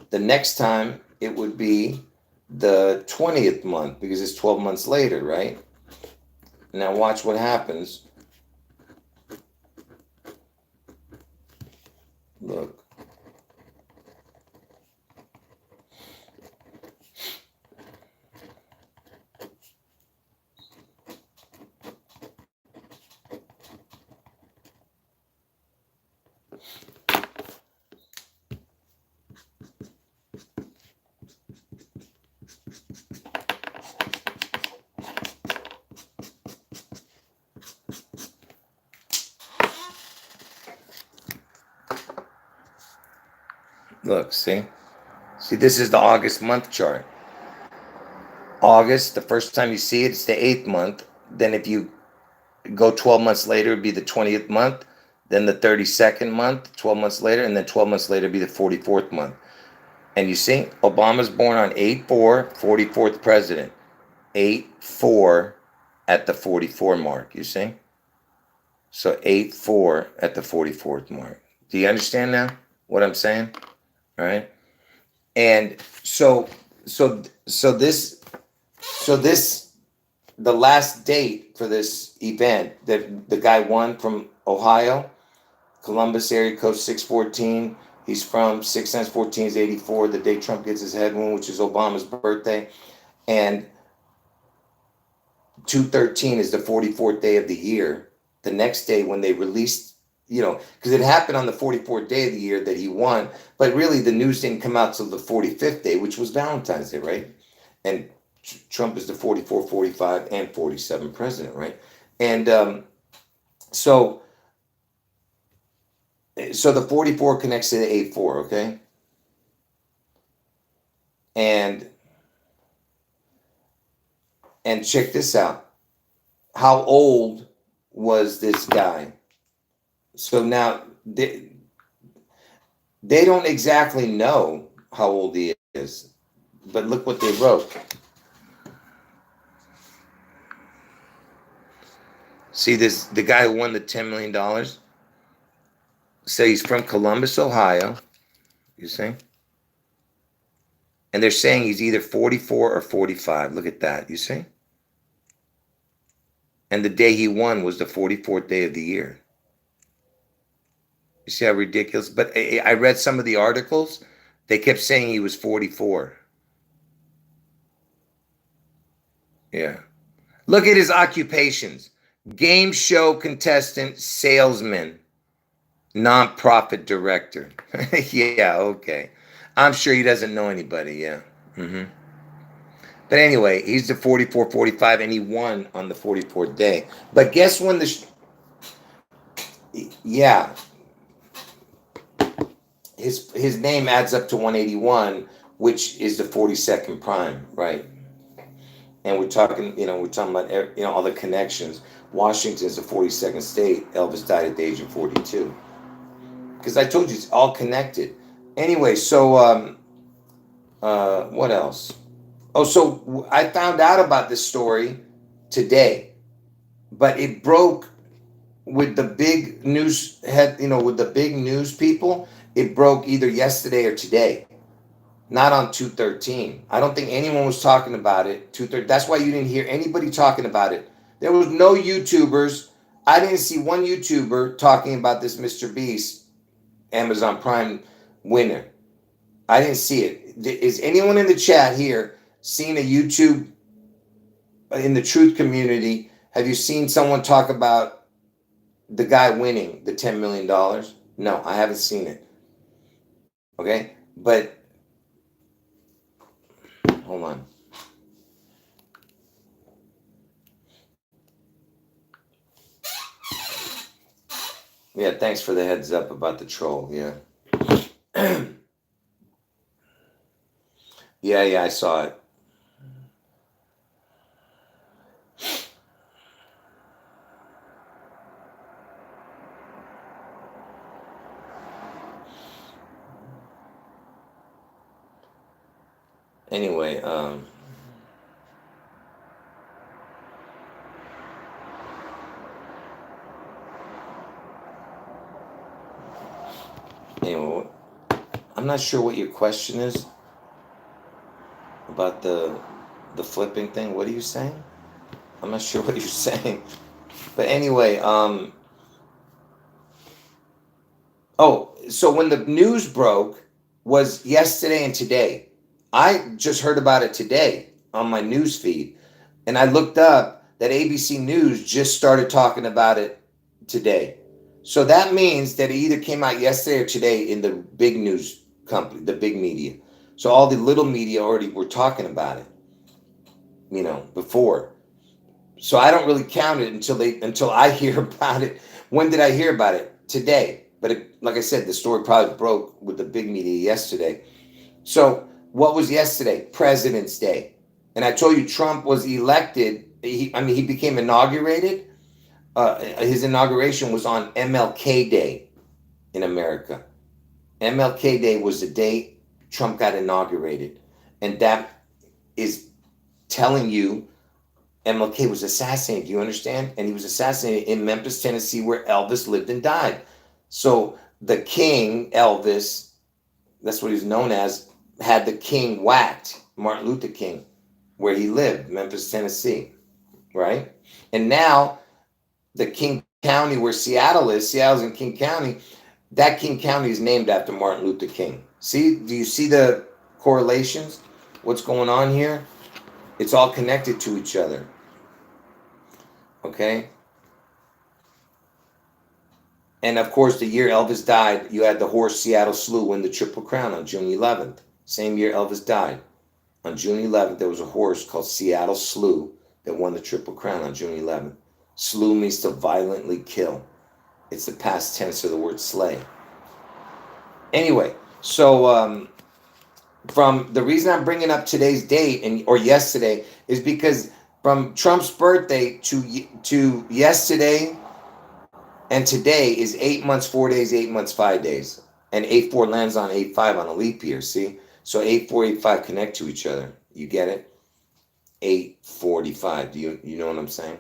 the next time it would be the 20th month because it's 12 months later, right? Now watch what happens. Look. Look, see? See, this is the August month chart. August, the first time you see it, it's the 8th month. Then if you go 12 months later, it'd be the 20th month. Then the 32nd month, 12 months later. And then 12 months later, it'd be the 44th month. And you see, Obama's born on 8/4, 44th president. 8/4 at the 44 mark, you see? So 8/4 at the 44th mark. Do you understand now what I'm saying? All right. And this, the last date for this event that the guy won from Ohio, Columbus area code 614. He's from 6 times 14 is 84. The day Trump gets his head wound, which is Obama's birthday. And 213 is the 44th day of the year. The next day when they released, because it happened on the 44th day of the year that he won, but really the news didn't come out till the 45th day, which was Valentine's Day, right? And Trump is the 44, 45, and 47 president, right? And so the 44 connects to the 8/4, okay? And check this out. How old was this guy? So now they don't exactly know how old he is, but look what they wrote. See this, the guy who won the $10 million? So he's from Columbus, Ohio, you see? And they're saying he's either 44 or 45. Look at that, you see? And the day he won was the 44th day of the year. You see how ridiculous? But I read some of the articles. They kept saying he was 44. Yeah. Look at his occupations. Game show contestant, salesman, nonprofit director. Yeah, okay. I'm sure he doesn't know anybody, yeah. But anyway, he's the 44, 45, and he won on the 44th day. But guess when yeah. His name adds up to 181, which is the 42nd prime, right? And we're talking about, all the connections. Washington is the 42nd state. Elvis died at the age of 42. Because I told you it's all connected. Anyway, so what else? Oh, so I found out about this story today, but it broke with the big news head, with the big news people, it broke either yesterday or today, not on 213. I don't think anyone was talking about it. 213. That's why you didn't hear anybody talking about it. There was no YouTubers. I didn't see one YouTuber talking about this Mr. Beast Amazon Prime winner. I didn't see it. Is anyone in the chat here seen a YouTube in the truth community? Have you seen someone talk about the guy winning the $10 million? No, I haven't seen it. Okay, but hold on. Yeah, thanks for the heads up about the troll. Yeah. Yeah, I saw it. Anyway, anyway, I'm not sure what your question is about the flipping thing. What are you saying? I'm not sure what you're saying. But anyway, oh, so when the news broke was yesterday and today. I just heard about it today on my news feed, and I looked up that ABC News just started talking about it today. So that means that it either came out yesterday or today in the big news company, the big media. So all the little media already were talking about it, before. So I don't really count it until I hear about it. When did I hear about it? Today. But like I said, the story probably broke with the big media yesterday. So what was yesterday? President's Day. And I told you Trump was elected. He became inaugurated. His inauguration was on MLK Day in America. MLK Day was the day Trump got inaugurated. And that is telling you MLK was assassinated. Do you understand? And he was assassinated in Memphis, Tennessee, where Elvis lived and died. So the king, Elvis, that's what he was known as, had the king whacked, Martin Luther King, where he lived, Memphis, Tennessee, right? And now the King County where Seattle's in King County, that King County is named after Martin Luther King. See, do you see the correlations? What's going on here? It's all connected to each other. Okay? And of course, the year Elvis died, you had the horse Seattle Slew win the Triple Crown on June 11th. Same year Elvis died. On June 11th, there was a horse called Seattle Slew that won the Triple Crown on June 11th. Slew means to violently kill. It's the past tense of the word slay. Anyway, so from the reason I'm bringing up today's date or yesterday is because from Trump's birthday to yesterday and today is 8 months, 4 days, 8 months, 5 days. And 8-4 lands on 8-5 on a leap year, see? So 8-4, 8-5 connect to each other. You get it? 845. Do you know what I'm saying?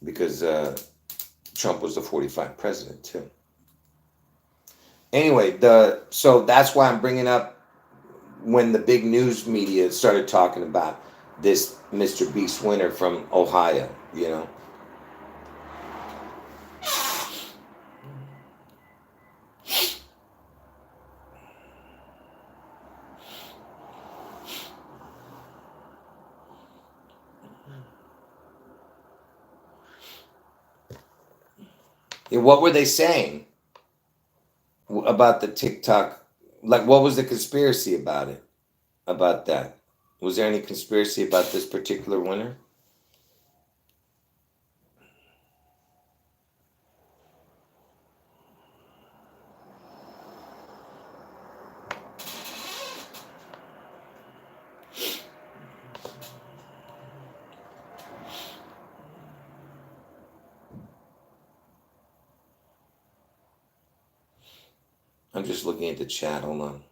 Because Trump was the 45 president too. Anyway, so that's why I'm bringing up when the big news media started talking about this Mr. Beast winner from Ohio, What were they saying about the TikTok? Like, what was the conspiracy about it? About that? Was there any conspiracy about this particular winner? I'm just looking at the chat. Hold on.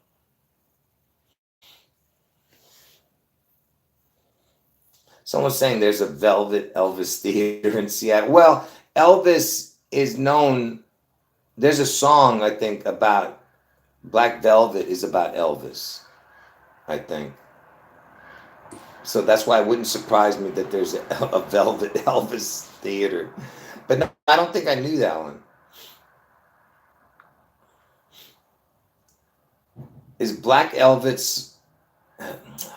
Someone's saying there's a Velvet Elvis Theater in Seattle. Well, Elvis is known. There's a song, I think, about Black Velvet is about Elvis, I think. So that's why it wouldn't surprise me that there's a Velvet Elvis Theater. But no, I don't think I knew that one. Is Black Elvis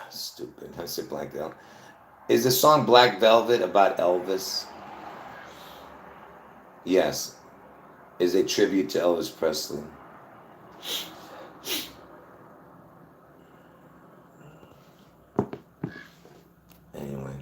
stupid? I said Black Velvet. Is the song Black Velvet about Elvis? Yes. Is a tribute to Elvis Presley. Anyway.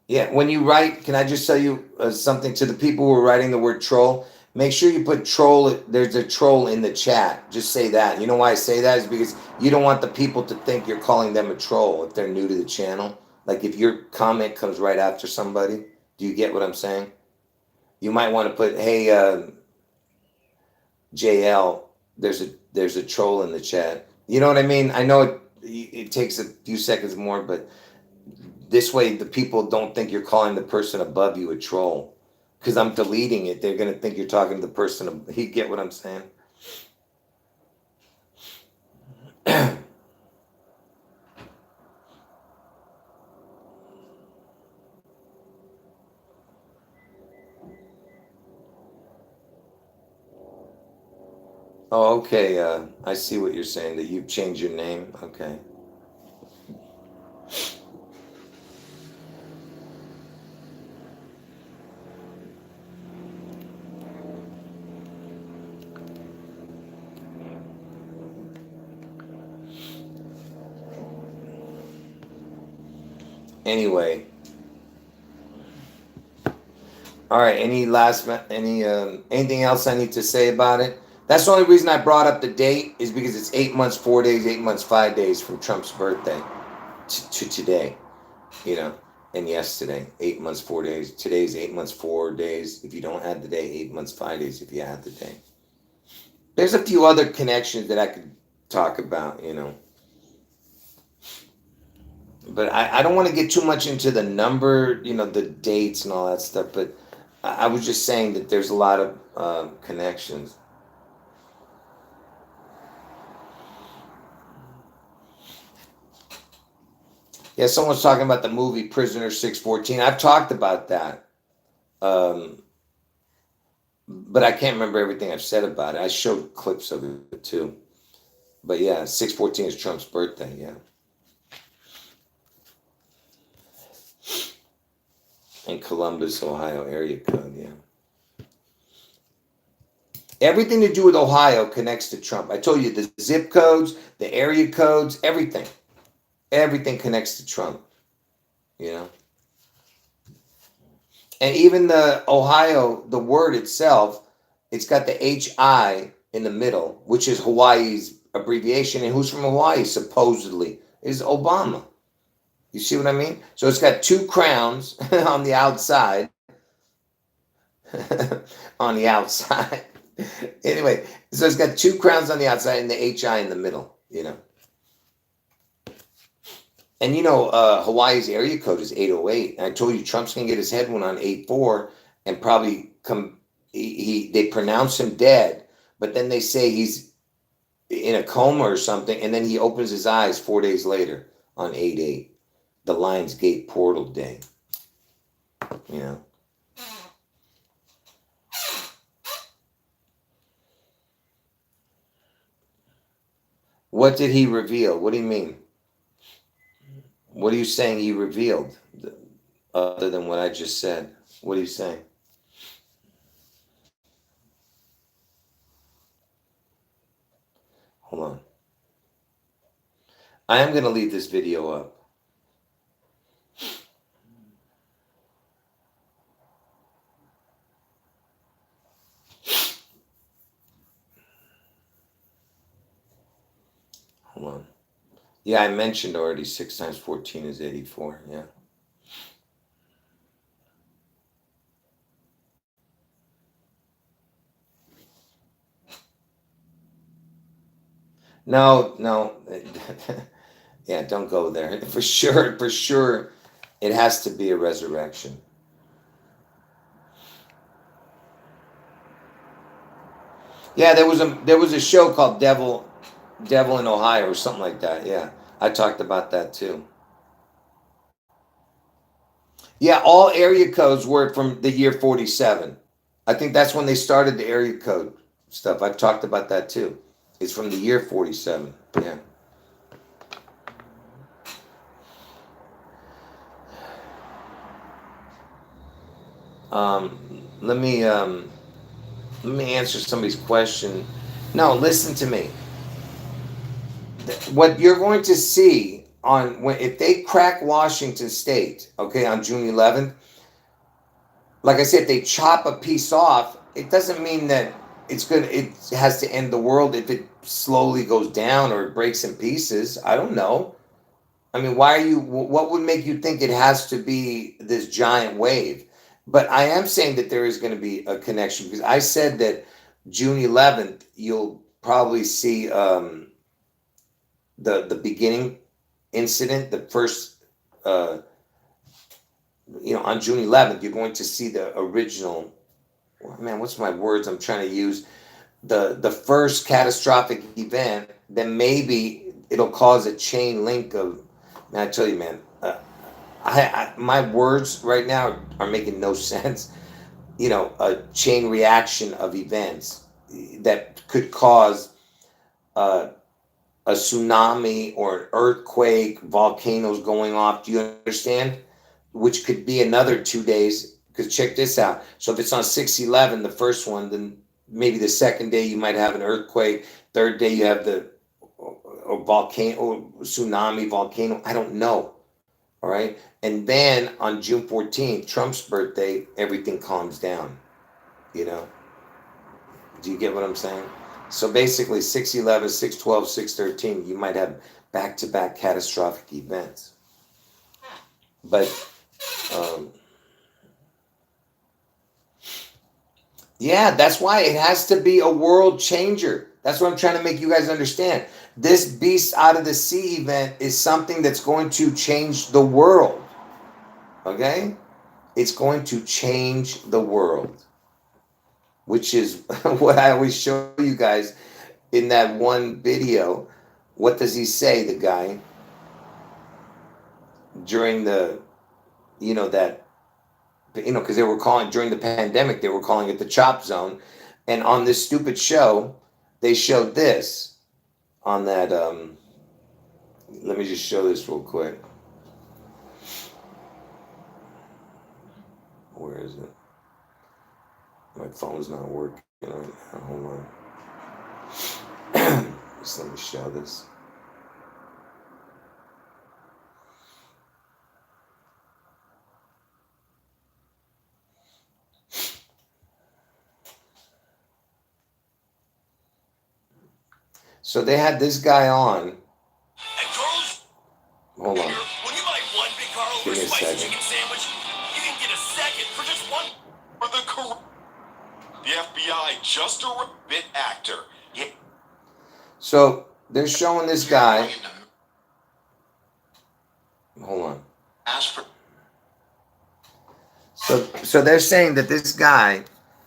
Yeah, when you write, can I just tell you something to the people who are writing the word troll? Make sure you put troll, there's a troll in the chat. Just say that. You know why I say that is because you don't want the people to think you're calling them a troll if they're new to the channel. Like if your comment comes right after somebody, do you get what I'm saying? You might want to put, hey, JL, there's a troll in the chat. You know what I mean? I know it takes a few seconds more, but this way the people don't think you're calling the person above you a troll. Because I'm deleting it, they're gonna think you're talking to the person. You get what I'm saying? Oh, okay. I see what you're saying. That you've changed your name. Okay. Anyway. All right. Anything else I need to say about it? That's the only reason I brought up the date is because it's 8 months, 4 days, 8 months, 5 days from Trump's birthday to today, and yesterday, 8 months, 4 days. Today's 8 months, 4 days. If you don't add the day, 8 months, 5 days. If you add the day, there's a few other connections that I could talk about, but I don't want to get too much into the number, the dates and all that stuff. But I was just saying that there's a lot of connections. Yeah, someone's talking about the movie Prisoner 614. I've talked about that, but I can't remember everything I've said about it. I showed clips of it too. But yeah, 614 is Trump's birthday. Yeah. In Columbus, Ohio area code, yeah. Everything to do with Ohio connects to Trump. I told you the zip codes, the area codes, everything. Everything connects to Trump, And even the Ohio, the word itself, it's got the HI in the middle, which is Hawaii's abbreviation. And who's from Hawaii, supposedly, is Obama. You see what I mean? So it's got two crowns on the outside. On the outside. Anyway, so it's got two crowns on the outside and the HI in the middle, And Hawaii's area code is 808. And I told you Trump's gonna get his head one on 84 and probably they pronounce him dead, but then they say he's in a coma or something, and then he opens his eyes 4 days later on 8/8, the Lions Gate portal day. What did he reveal? What do you mean? What are you saying he revealed, other than what I just said? What are you saying? Hold on. I am going to leave this video up. Hold on. Yeah, I mentioned already 6 times 14 is 84. Yeah. No, no. Yeah, don't go there. For sure, it has to be a resurrection. Yeah, there was a show called Devil in Ohio or something like that. Yeah, I talked about that too. Yeah, all area codes were from the year 47. I think that's when they started the area code stuff. I've talked about that too. It's from the year 47. Yeah. Let me answer somebody's question. No, listen to me. What you're going to see on when if they crack Washington State, okay, on June 11th, like I said, if they chop a piece off, it doesn't mean that it has to end the world if it slowly goes down or it breaks in pieces. I don't know. I mean, why are you what would make you think it has to be this giant wave? But I am saying that there is going to be a connection because I said that June 11th you'll probably see the beginning incident, the first uh, on June 11th, you're going to see the original. Man, what's my words I'm trying to use? The first catastrophic event. Then maybe it'll cause a chain link of. Man, I tell you, man, my words right now are making no sense. A chain reaction of events that could cause uh, a tsunami or an earthquake, volcanoes going off. Do you understand? Which could be another 2 days. Because check this out. So if it's on 6/11, the first one, then maybe the second day you might have an earthquake. Third day you have the or volcano or tsunami, volcano. I don't know. All right. And then on June 14th, Trump's birthday, everything calms down. You know, do you get what I'm saying? So basically, 6/11, 6/12, 6/13, you might have back to back catastrophic events. But um, yeah, that's why it has to be a world changer. That's what I'm trying to make you guys understand. This beast out of the sea event is something that's going to change the world. Okay? It's going to change the world, which is what I always show you guys in that one video. What does he say, the guy, during that, because they were calling during the pandemic, they were calling it the chop zone. And on this stupid show, they showed this on that. Let me just show this real quick. Where is it? My phone's not working right now. Hold on. Just let me show this. So they had this guy on. Hold on. Would you like one big Carl or spicy chicken sandwich? You can get a second for just one. For the FBI just a bit actor. Yeah. So they're showing this guy. Hold on. So they're saying that this guy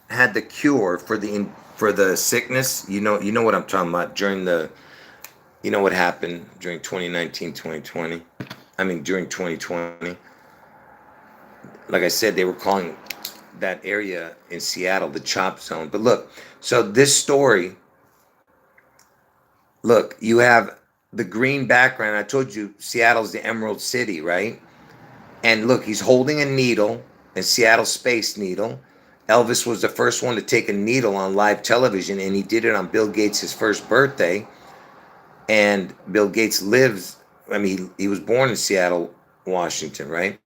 had the cure for the sickness. You know what I'm talking about during what happened during 2019, 2020. I mean during 2020. Like I said, they were calling that area in Seattle the chop zone. But look, so this story, look, you have the green background. I told you Seattle's the Emerald City, right? And look, he's holding a needle, a Seattle Space Needle. Elvis was the first one to take a needle on live television, and he did it on Bill Gates' first birthday. And Bill Gates he was born in Seattle, Washington, right?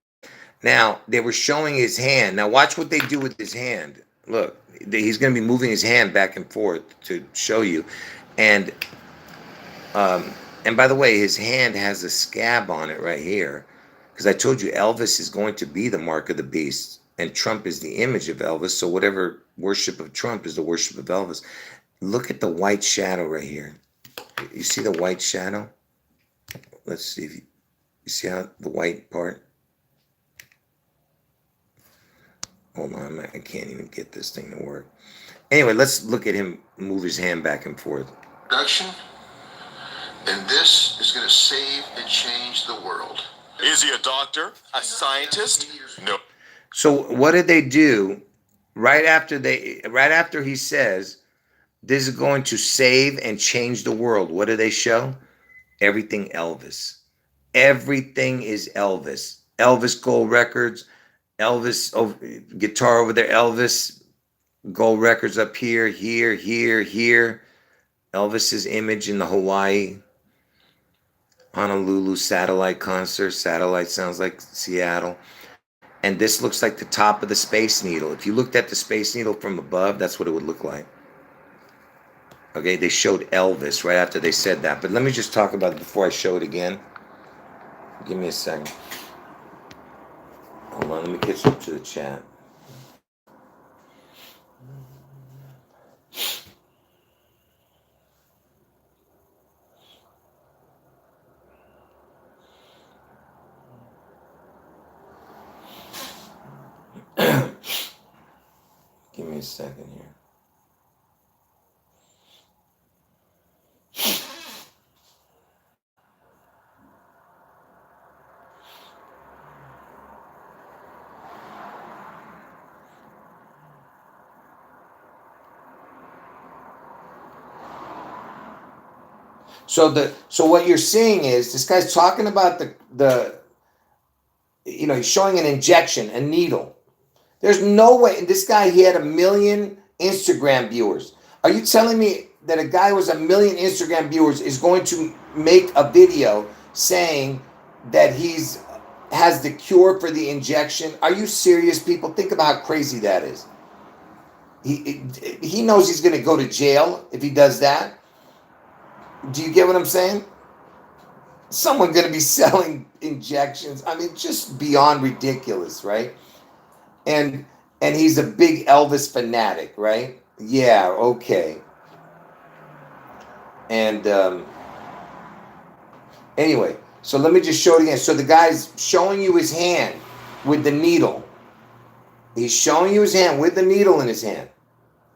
Now, they were showing his hand. Now, watch what they do with his hand. Look, he's going to be moving his hand back and forth to show you. And And by the way, his hand has a scab on it right here. Because I told you Elvis is going to be the mark of the beast. And Trump is the image of Elvis. So whatever worship of Trump is the worship of Elvis. Look at the white shadow right here. You see the white shadow? Let's see if you see how the white part? Hold on, I can't even get this thing to work. Anyway, let's look at him move his hand back and forth. Production, and this is going to save and change the world. Is he a doctor? A scientist? No. So what did they do right after he says this is going to save and change the world? What do they show? Everything Elvis. Everything is Elvis. Elvis gold records, Elvis guitar over there, Elvis gold records up here, here, here, here. Elvis's image in the Hawaii, Honolulu satellite concert. Satellite sounds like Seattle. And this looks like the top of the Space Needle. If you looked at the Space Needle from above, that's what it would look like. Okay, they showed Elvis right after they said that. But let me just talk about it before I show it again. Give me a second. Hold on, let me catch up to the chat. Give me a second here. So what you're seeing is this guy's talking about the he's showing an injection, a needle. There's no way. This guy, he had 1 million Instagram viewers. Are you telling me that a guy with 1 million Instagram viewers is going to make a video saying that has the cure for the injection? Are you serious, people? Think about how crazy that is. He knows he's going to go to jail if he does that. Do you get what I'm saying? Someone going to be selling injections. I mean, just beyond ridiculous, right? And he's a big Elvis fanatic, right? Yeah, okay. And anyway, so let me just show it again. So the guy's showing you his hand with the needle. He's showing you his hand with the needle in his hand,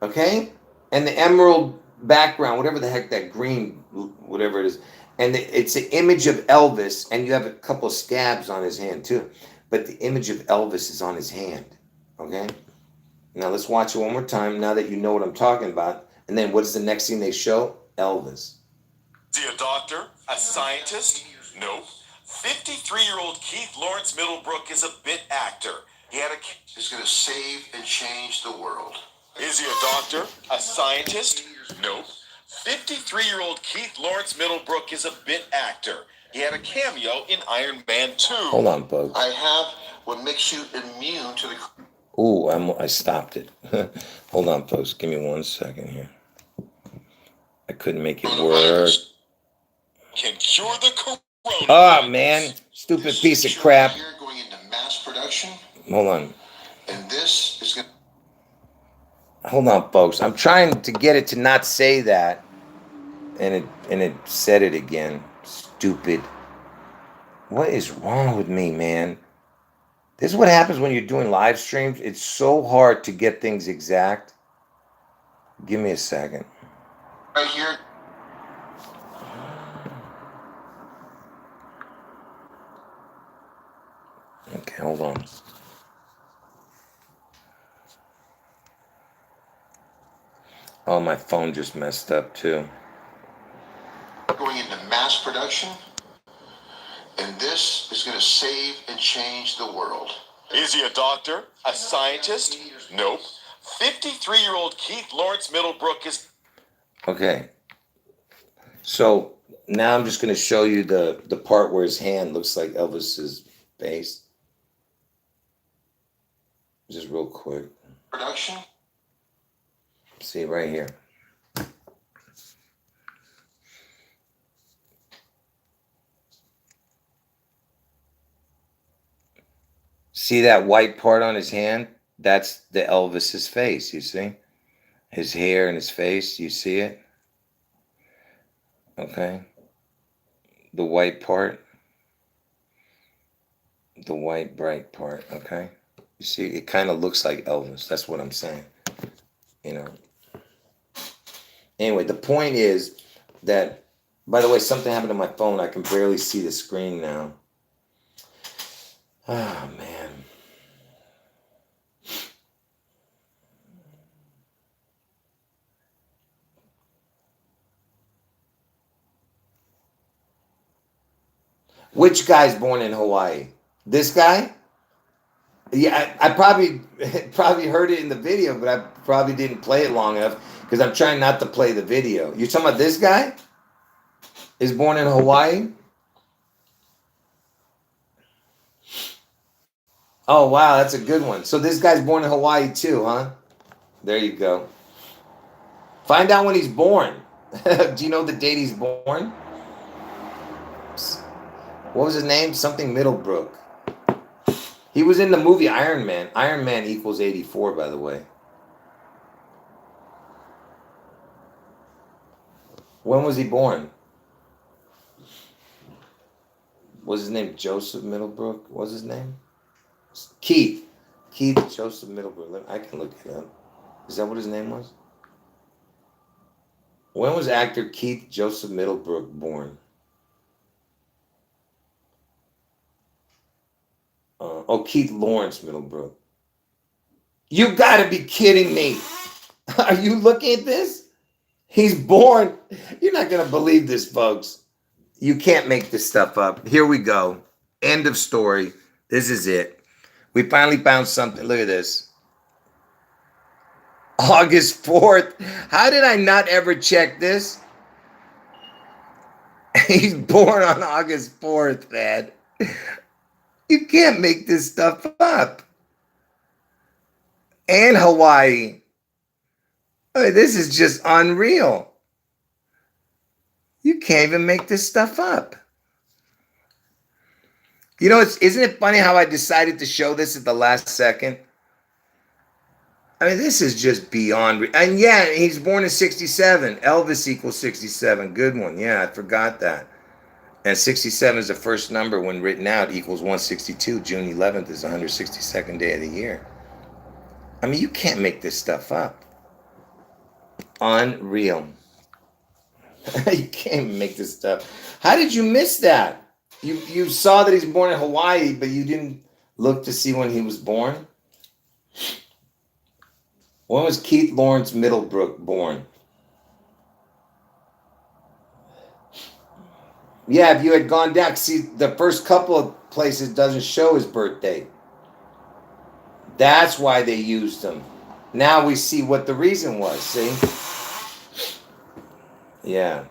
okay? And the emerald background, whatever the heck that green, whatever it is. And it's an image of Elvis, and you have a couple of scabs on his hand too. But the image of Elvis is on his hand, okay? Now let's watch it one more time now that you know what I'm talking about. And then what is the next thing they show? Elvis. Is he a doctor? A scientist? Nope. 53-year-old Keith Lawrence Middlebrook is a bit actor. He had is going to save and change the world. Is he a doctor? A scientist? Nope. 53-year-old Keith Lawrence Middlebrook is a bit actor. He had a cameo in Iron Man 2. Hold on, folks. I have what makes you immune to the... Ooh, I stopped it. Hold on, folks. Give me 1 second here. I couldn't make it work. Can cure the coronavirus. Oh, man. Stupid piece of crap. Here going into mass production. Hold on. And this is going to... Hold on, folks. I'm trying to get it to not say that. And it said it again. Stupid. What is wrong with me, man? This is what happens when you're doing live streams. It's so hard to get things exact. Give me a second. Right here. Okay, hold on. Oh, my phone just messed up too. Going into mass production. And this is going to save and change the world. Is he a doctor? A scientist? Nope. 53-year-old Keith Lawrence Middlebrook is... Okay. So now I'm just going to show you the part where his hand looks like Elvis's face. Just real quick. Production. See right here. See that white part on his hand? That's the Elvis's face, you see? His hair and his face, you see it? Okay. The white part. The white bright part, okay? You see, it kind of looks like Elvis. That's what I'm saying. You know. Anyway, the point is that, by the way, something happened to my phone. I can barely see the screen now. Oh, man. Which guy's born in Hawaii? This guy? Yeah, I probably heard it in the video, but I probably didn't play it long enough because I'm trying not to play the video. You're talking about this guy? Is born in Hawaii? Oh, wow, that's a good one. So this guy's born in Hawaii too, huh? There you go. Find out when he's born. Do you know the date he's born? What was his name? Something Middlebrook. He was in the movie Iron Man. Iron Man equals 84, by the way. When was he born? Was his name Joseph Middlebrook? What was his name? Keith. Keith Joseph Middlebrook. I can look it up. Is that what his name was? When was actor Keith Joseph Middlebrook born? Keith Lawrence Middlebrook. You gotta be kidding me. Are you looking at this? He's born. You're not gonna believe this, folks. You can't make this stuff up. Here we go. End of story. This is it. We finally found something. Look at this. August 4th. How did I not ever check this? He's born on August 4th, man. You can't make this stuff up. And Hawaii. I mean, this is just unreal. You can't even make this stuff up. You know, isn't it funny how I decided to show this at the last second? I mean, this is just beyond. And yeah, he's born in 67. Elvis equals 67. Good one. Yeah, I forgot that. And 67 is the first number when written out equals 162. June 11th is the 162nd day of the year. I mean, you can't make this stuff up. Unreal. You can't make this stuff. How did you miss that? You saw that he's born in Hawaii, but you didn't look to see when he was born? When was Keith Lawrence Middlebrook born? Yeah, if you had gone down, see, the first couple of places doesn't show his birthday. That's why they used him. Now we see what the reason was, see? Yeah.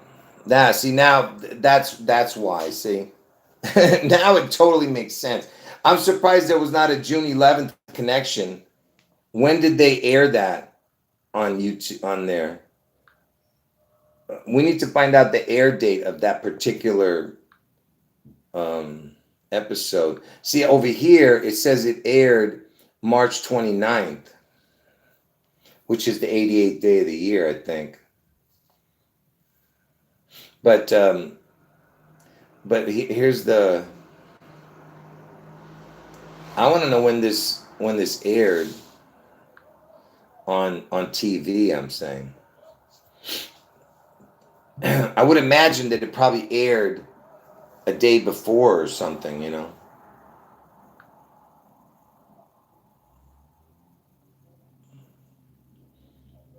Now, see, now that's why, see? Now it totally makes sense. I'm surprised there was not a June 11th connection. When did they air that on YouTube, on there? We need to find out the air date of that particular episode. See, over here, it says it aired March 29th, which is the 88th day of the year, I think. But here's the. I want to know when this aired on TV. I'm saying. I would imagine that it probably aired a day before or something, you know.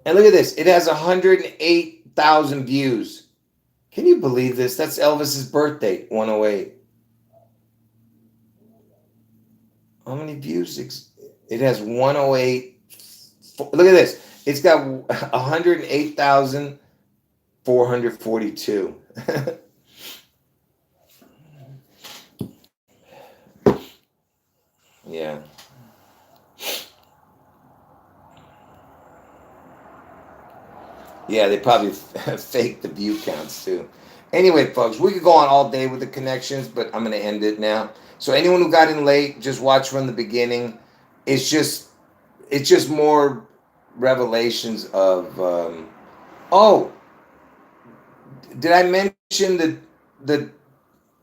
And look at this. It has 108,000 views. Can you believe this? That's Elvis's birthday, 108. How many views? It has 108. Look at this. It's got 108,442. Yeah. Yeah, they probably faked the view counts too. Anyway, folks, we could go on all day with the connections, but I'm going to end it now. So anyone who got in late, just watch from the beginning. It's just more revelations of. Oh, did I mention the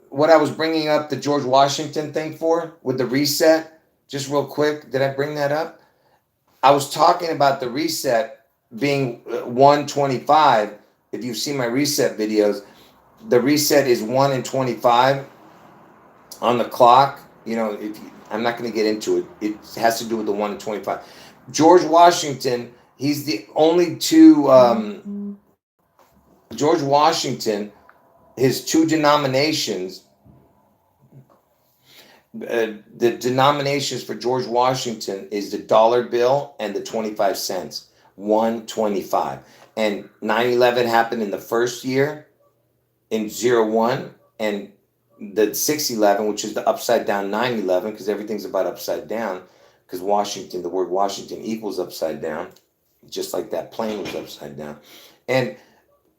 what I was bringing up the George Washington thing for with the reset? Just real quick, did I bring that up? I was talking about the reset being 125. If you've seen my reset videos, the reset is 1 and 25 on the clock. You know, I'm not going to get into it. It has to do with the 1 and 25. George Washington, he's the only two. George Washington, his two denominations. The denominations for George Washington is the dollar bill and the 25 cents. 125. And 9/11 happened in the first year in 01, and the 6/11, which is the upside down 9/11, because everything's about upside down, because Washington, the word Washington equals upside down, just like that plane was upside down. And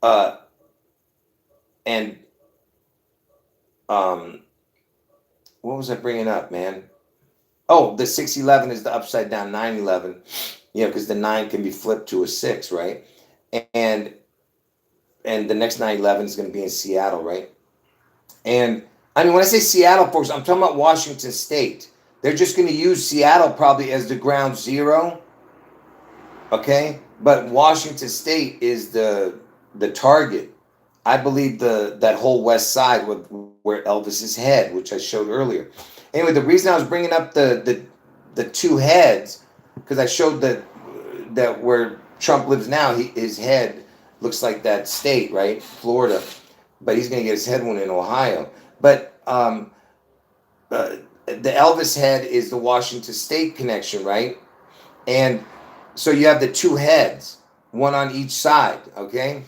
uh and what was I bringing up, man? Oh, the 6/11 is the upside down 9/11, you know, because the 9 can be flipped to a 6, right? And and the next 9/11 is going to be in Seattle, right? And I mean, when I say Seattle, folks, I'm talking about Washington State. They're just going to use Seattle probably as the ground zero, okay? But Washington State is the target. I believe that whole west side where Elvis's head, which I showed earlier. Anyway, the reason I was bringing up the two heads, because I showed that where Trump lives now, his head looks like that state, right, Florida, but he's going to get his head wound in Ohio. But the Elvis head is the Washington State connection, right? And so you have the two heads, one on each side, okay?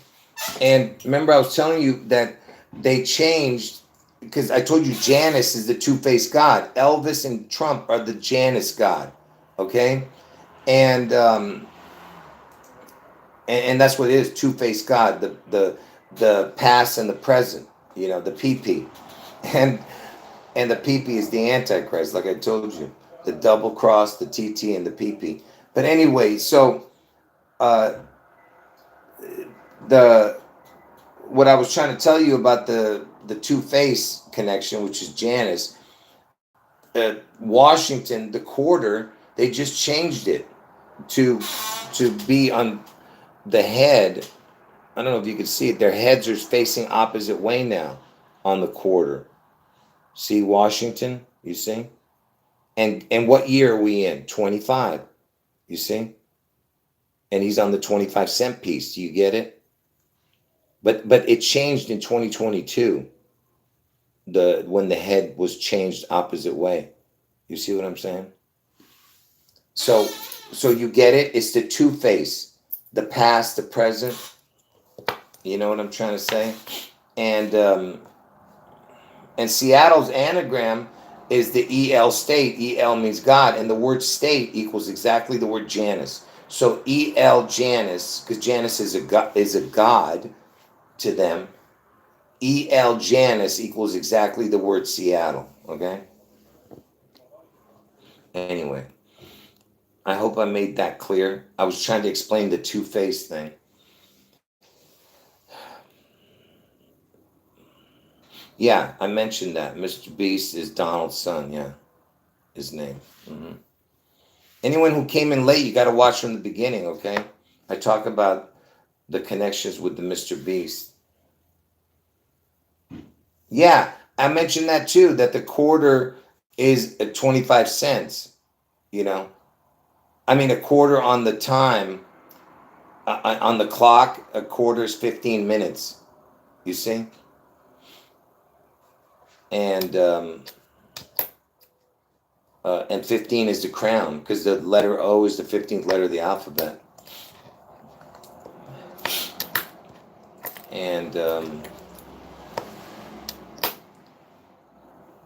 And remember, I was telling you that they changed, because I told you Janus is the two-faced God. Elvis and Trump are the Janus God, okay? And and that's what it is, two-faced God, the past and the present, you know, the PP. And the PP is the Antichrist, like I told you. The double cross, the TT, and the PP. But anyway, so uh, the what I was trying to tell you about the two-face connection, which is Janus, Washington, the quarter, they just changed it to be on the head. I don't know if you can see it. Their heads are facing opposite way now on the quarter. See Washington, you see? And what year are we in? 25, you see? And he's on the 25-cent piece. Do you get it? But it changed in 2022. When the head was changed opposite way. You see what I'm saying? So you get it? It's the two-face. The past, the present. You know what I'm trying to say? And Seattle's anagram is the EL state. EL means God, and the word state equals exactly the word Janus. So EL Janus, because Janus is a god to them. EL Janus equals exactly the word Seattle. Okay. Anyway, I hope I made that clear. I was trying to explain the two-face thing. Yeah, I mentioned that. MrBeast is Donald's son. Yeah, his name. Anyone who came in late, you got to watch from the beginning, okay? I talk about the connections with the MrBeast. Yeah, I mentioned that too, that the quarter is 25 cents, you know? I mean, a quarter on the time, on the clock, a quarter is 15 minutes, you see? And 15 is the crown, because the letter O is the 15th letter of the alphabet. And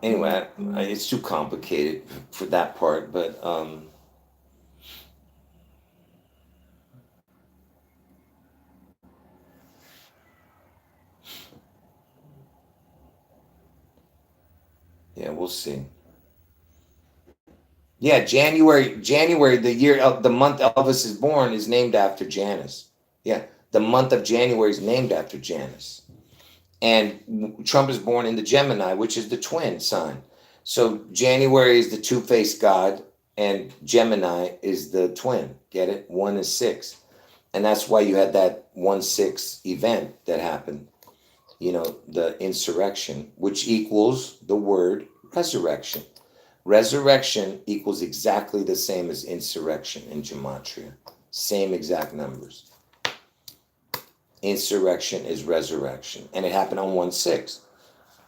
anyway, it's too complicated for that part, but we'll see. Yeah, January, the month Elvis is born is named after Janus. Yeah, the month of January is named after Janus. And Trump is born in the Gemini, which is the twin sign. So January is the two-faced god, and Gemini is the twin. Get it? 1 is 6. And that's why you had that 1/6 event that happened, the insurrection, which equals the word resurrection. Resurrection equals exactly the same as insurrection in gematria. Same exact numbers. Insurrection is resurrection. And it happened on 1/6.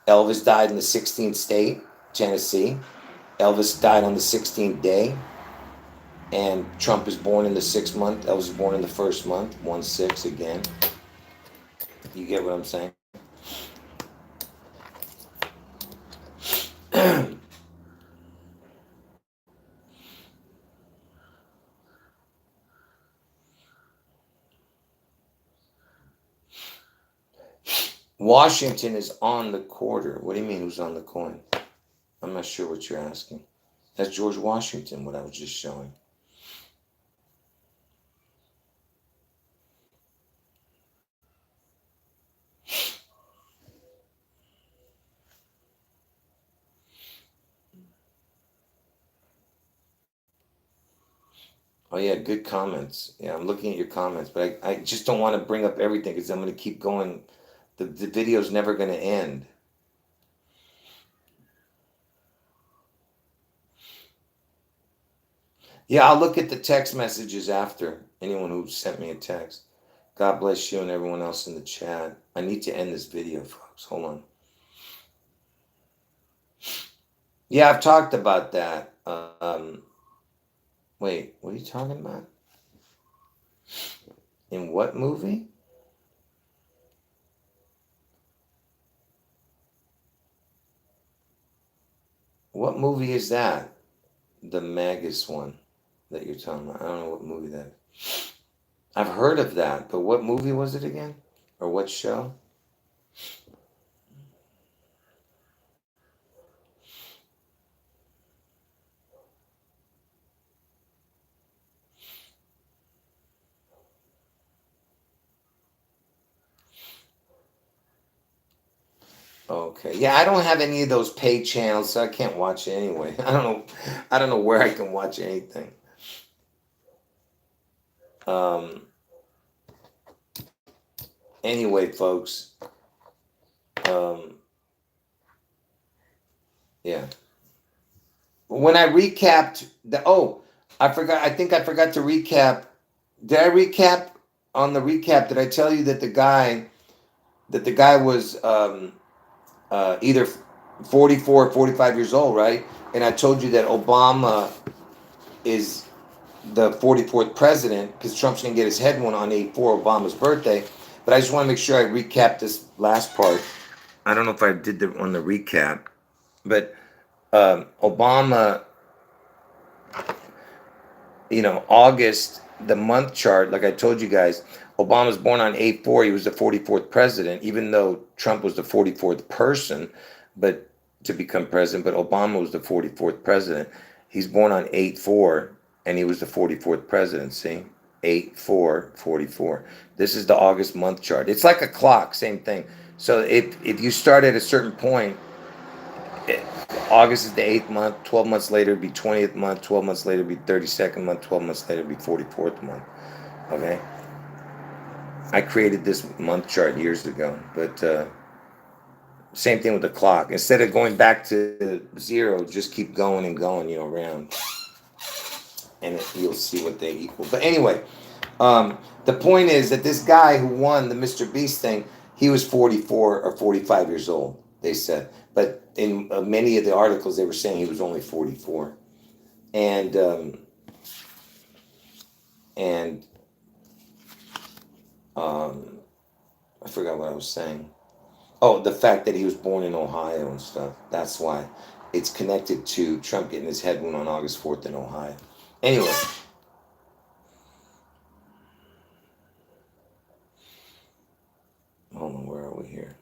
Elvis died in the 16th state, Tennessee. Elvis died on the 16th day. And Trump is born in the 6th month. Elvis is born in the 1st month. 1/6 again. You get what I'm saying? Washington is on the quarter. What do you mean who's on the coin? I'm not sure what you're asking. That's George Washington, what I was just showing. Oh yeah, good comments. Yeah, I'm looking at your comments, but I just don't want to bring up everything because I'm going to keep going. The video's never going to end. Yeah, I'll look at the text messages after. Anyone who sent me a text. God bless you and everyone else in the chat. I need to end this video, folks. Hold on. Yeah, I've talked about that. Wait, what are you talking about? In what movie? What movie is that? The Magus one that you're talking about. I don't know what movie that is. I've heard of that, but what movie was it again? Or what show? Okay. Yeah, I don't have any of those paid channels, so I can't watch it anyway. I don't know where I can watch anything. Anyway, folks. Yeah. When I recapped I think I forgot to recap. Did I recap on the recap? Did I tell you that the guy was either 44 or 45 years old, right? And I told you that Obama is the 44th president because Trump's going to get his head one on 8/4, Obama's birthday. But I just want to make sure I recap this last part. I don't know if I did the on the recap, but Obama, August, the month chart, like I told you guys, Obama was born on 8/4. He was the 44th president, even though Trump was the 44th person, but to become president. But Obama was the 44th president. He's born on 8/4, and he was the 44th president. See, 8/4, 44. This is the August month chart. It's like a clock, same thing. So if you start at a certain point, August is the 8th month, 12 months later it'd be 20th month, 12 months later it'd be 32nd month, 12 months later it'd be 44th month. Okay? I created this month chart years ago, but same thing with the clock. Instead of going back to 0, just keep going and going, around. And you'll see what they equal. But anyway, the point is that this guy who won the MrBeast thing, he was 44 or 45 years old, they said. But in many of the articles, they were saying he was only 44. And I forgot what I was saying. Oh, the fact that he was born in Ohio and stuff. That's why it's connected to Trump getting his head wound on August 4th in Ohio. Anyway. Hold on, where are we here?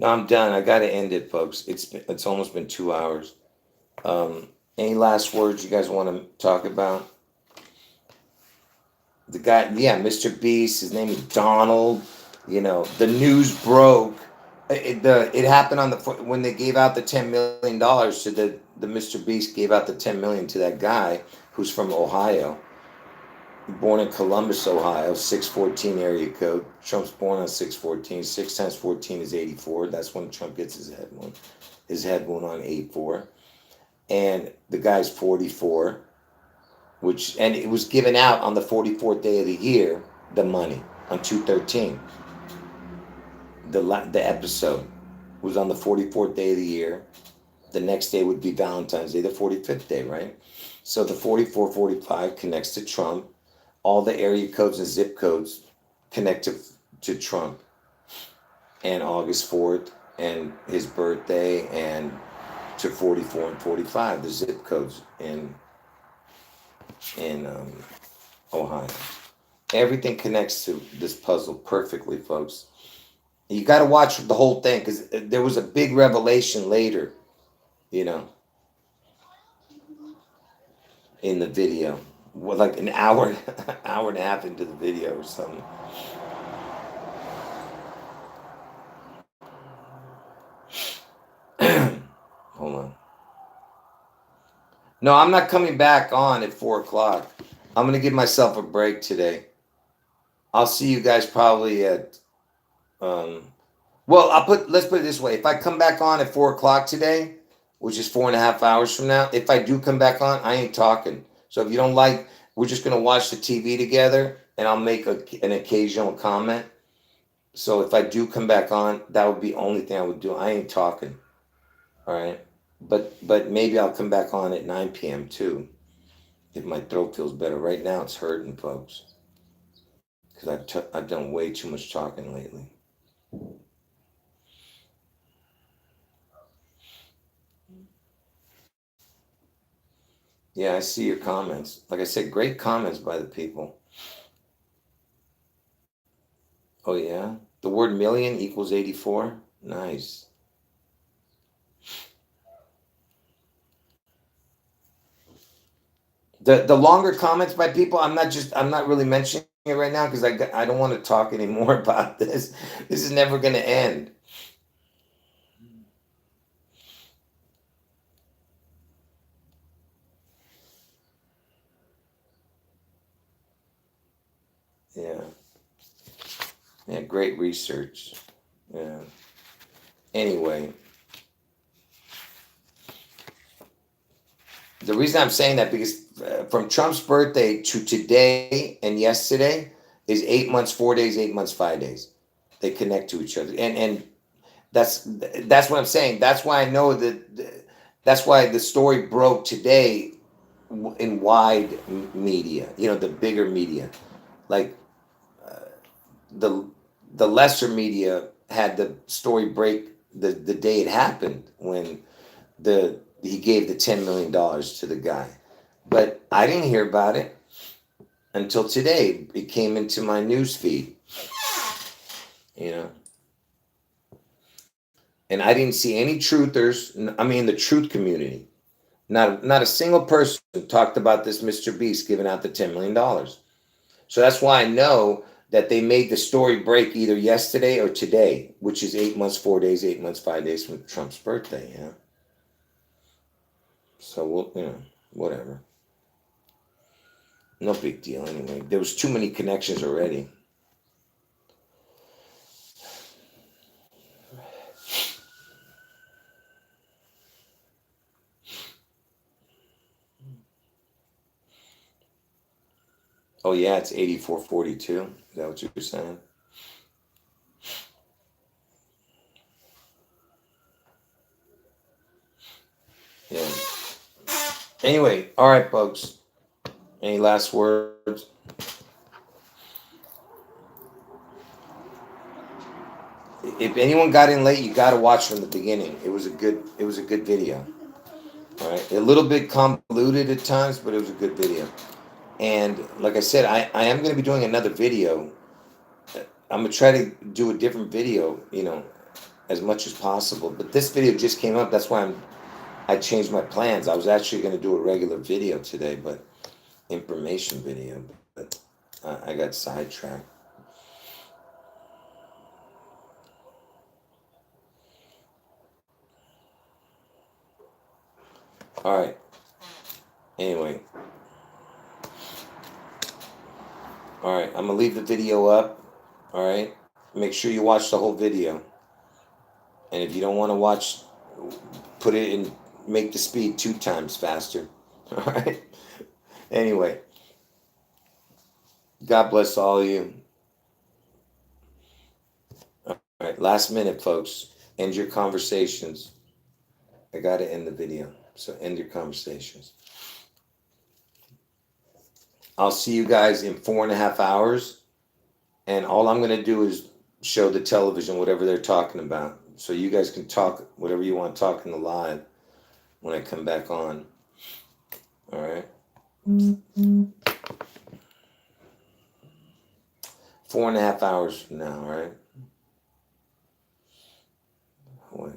No, I'm done. I got to end it, folks. It's almost been 2 hours. Any last words you guys want to talk about? The guy, yeah, Mr. Beast. His name is Donald. You know, the news broke. It happened on the when they gave out the $10 million to the Mr. Beast gave out the 10 million to that guy who's from Ohio, born in Columbus, Ohio, 614 area code. Trump's born on 614. 6 times 14 is 84. That's when Trump gets his head wound. His head wound on 8/4, and the guy's 44. And it was given out on the 44th day of the year, the money, on 2/13. The episode was on the 44th day of the year. The next day would be Valentine's Day, the 45th day, right? So the 44, 45 connects to Trump. All the area codes and zip codes connect to Trump. And August 4th and his birthday, and to 44 and 45, the zip codes in Ohio. Everything connects to this puzzle perfectly, folks. You got to watch the whole thing, because there was a big revelation later, you know, in the video. Well, like an hour, hour and a half into the video or something. Hold on. No, I'm not coming back on at 4 o'clock. I'm going to give myself a break today. I'll see you guys probably at, let's put it this way. If I come back on at 4 o'clock today, which is 4.5 hours from now, if I do come back on, I ain't talking. So if you don't like, we're just going to watch the TV together, and I'll make an occasional comment. So if I do come back on, that would be the only thing I would do. I ain't talking. All right. But maybe I'll come back on at 9 p.m. too, if my throat feels better. Right now it's hurting, folks, because I've done way too much talking lately. Yeah, I see your comments. Like I said, great comments by the people. Oh yeah, the word million equals 84. Nice. The longer comments by people, I'm not really mentioning it right now, because I don't want to talk anymore about this. This is never going to end. Yeah. Yeah, great research. Yeah. Anyway, the reason I'm saying that, because from Trump's birthday to today and yesterday is 8 months, 4 days, 8 months, 5 days. They connect to each other, and that's what I'm saying. That's why I know that. That's why the story broke today in wide media. You know, the bigger media, like the lesser media had the story break the day it happened, when he gave the $10 million to the guy. But I didn't hear about it until today. It came into my news feed, you know. And I didn't see any truthers. I mean, the truth community. Not a single person talked about this Mr. Beast giving out the $10 million. So that's why I know that they made the story break either yesterday or today, which is 8 months, 4 days, 8 months, 5 days from Trump's birthday. Yeah. So we'll, whatever. No big deal anyway. There was too many connections already. Oh yeah, it's 8442. Is that what you were saying? Yeah. Anyway, all right, folks. Any last words? If anyone got in late, you got to watch from the beginning. It was a good video. All right, a little bit convoluted at times, but it was a good video. And like I said, I am going to be doing another video. I'm going to try to do a different video, as much as possible. But this video just came up. That's why I changed my plans. I was actually going to do a regular video today, but information video. But I got sidetracked. All right. Anyway. All right. I'm going to leave the video up. All right. Make sure you watch the whole video. And if you don't want to watch, put it in, make the speed 2 times faster. All right. Anyway. God bless all of you. All right. Last minute, folks. End your conversations. I got to end the video. So end your conversations. I'll see you guys in 4.5 hours. And all I'm going to do is show the television whatever they're talking about. So you guys can talk whatever you want to talk in the live when I come back on. All right. 4.5 hours from now, all right? Wait.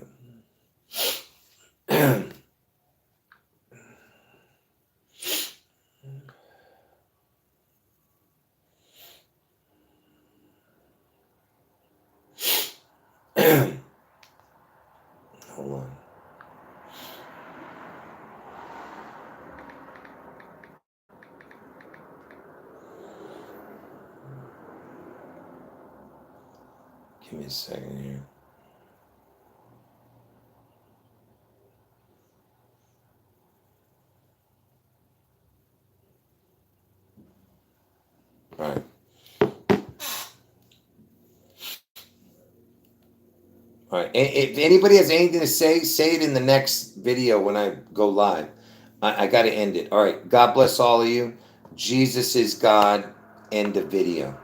Hold on. Give me a second here. All right. All right. If anybody has anything to say it in the next video when I go live. I got to end it. All right. God bless all of you. Jesus is God. End of video.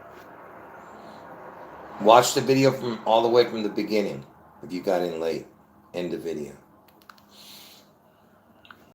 Watch the video from all the way from the beginning if you got in late. End of video.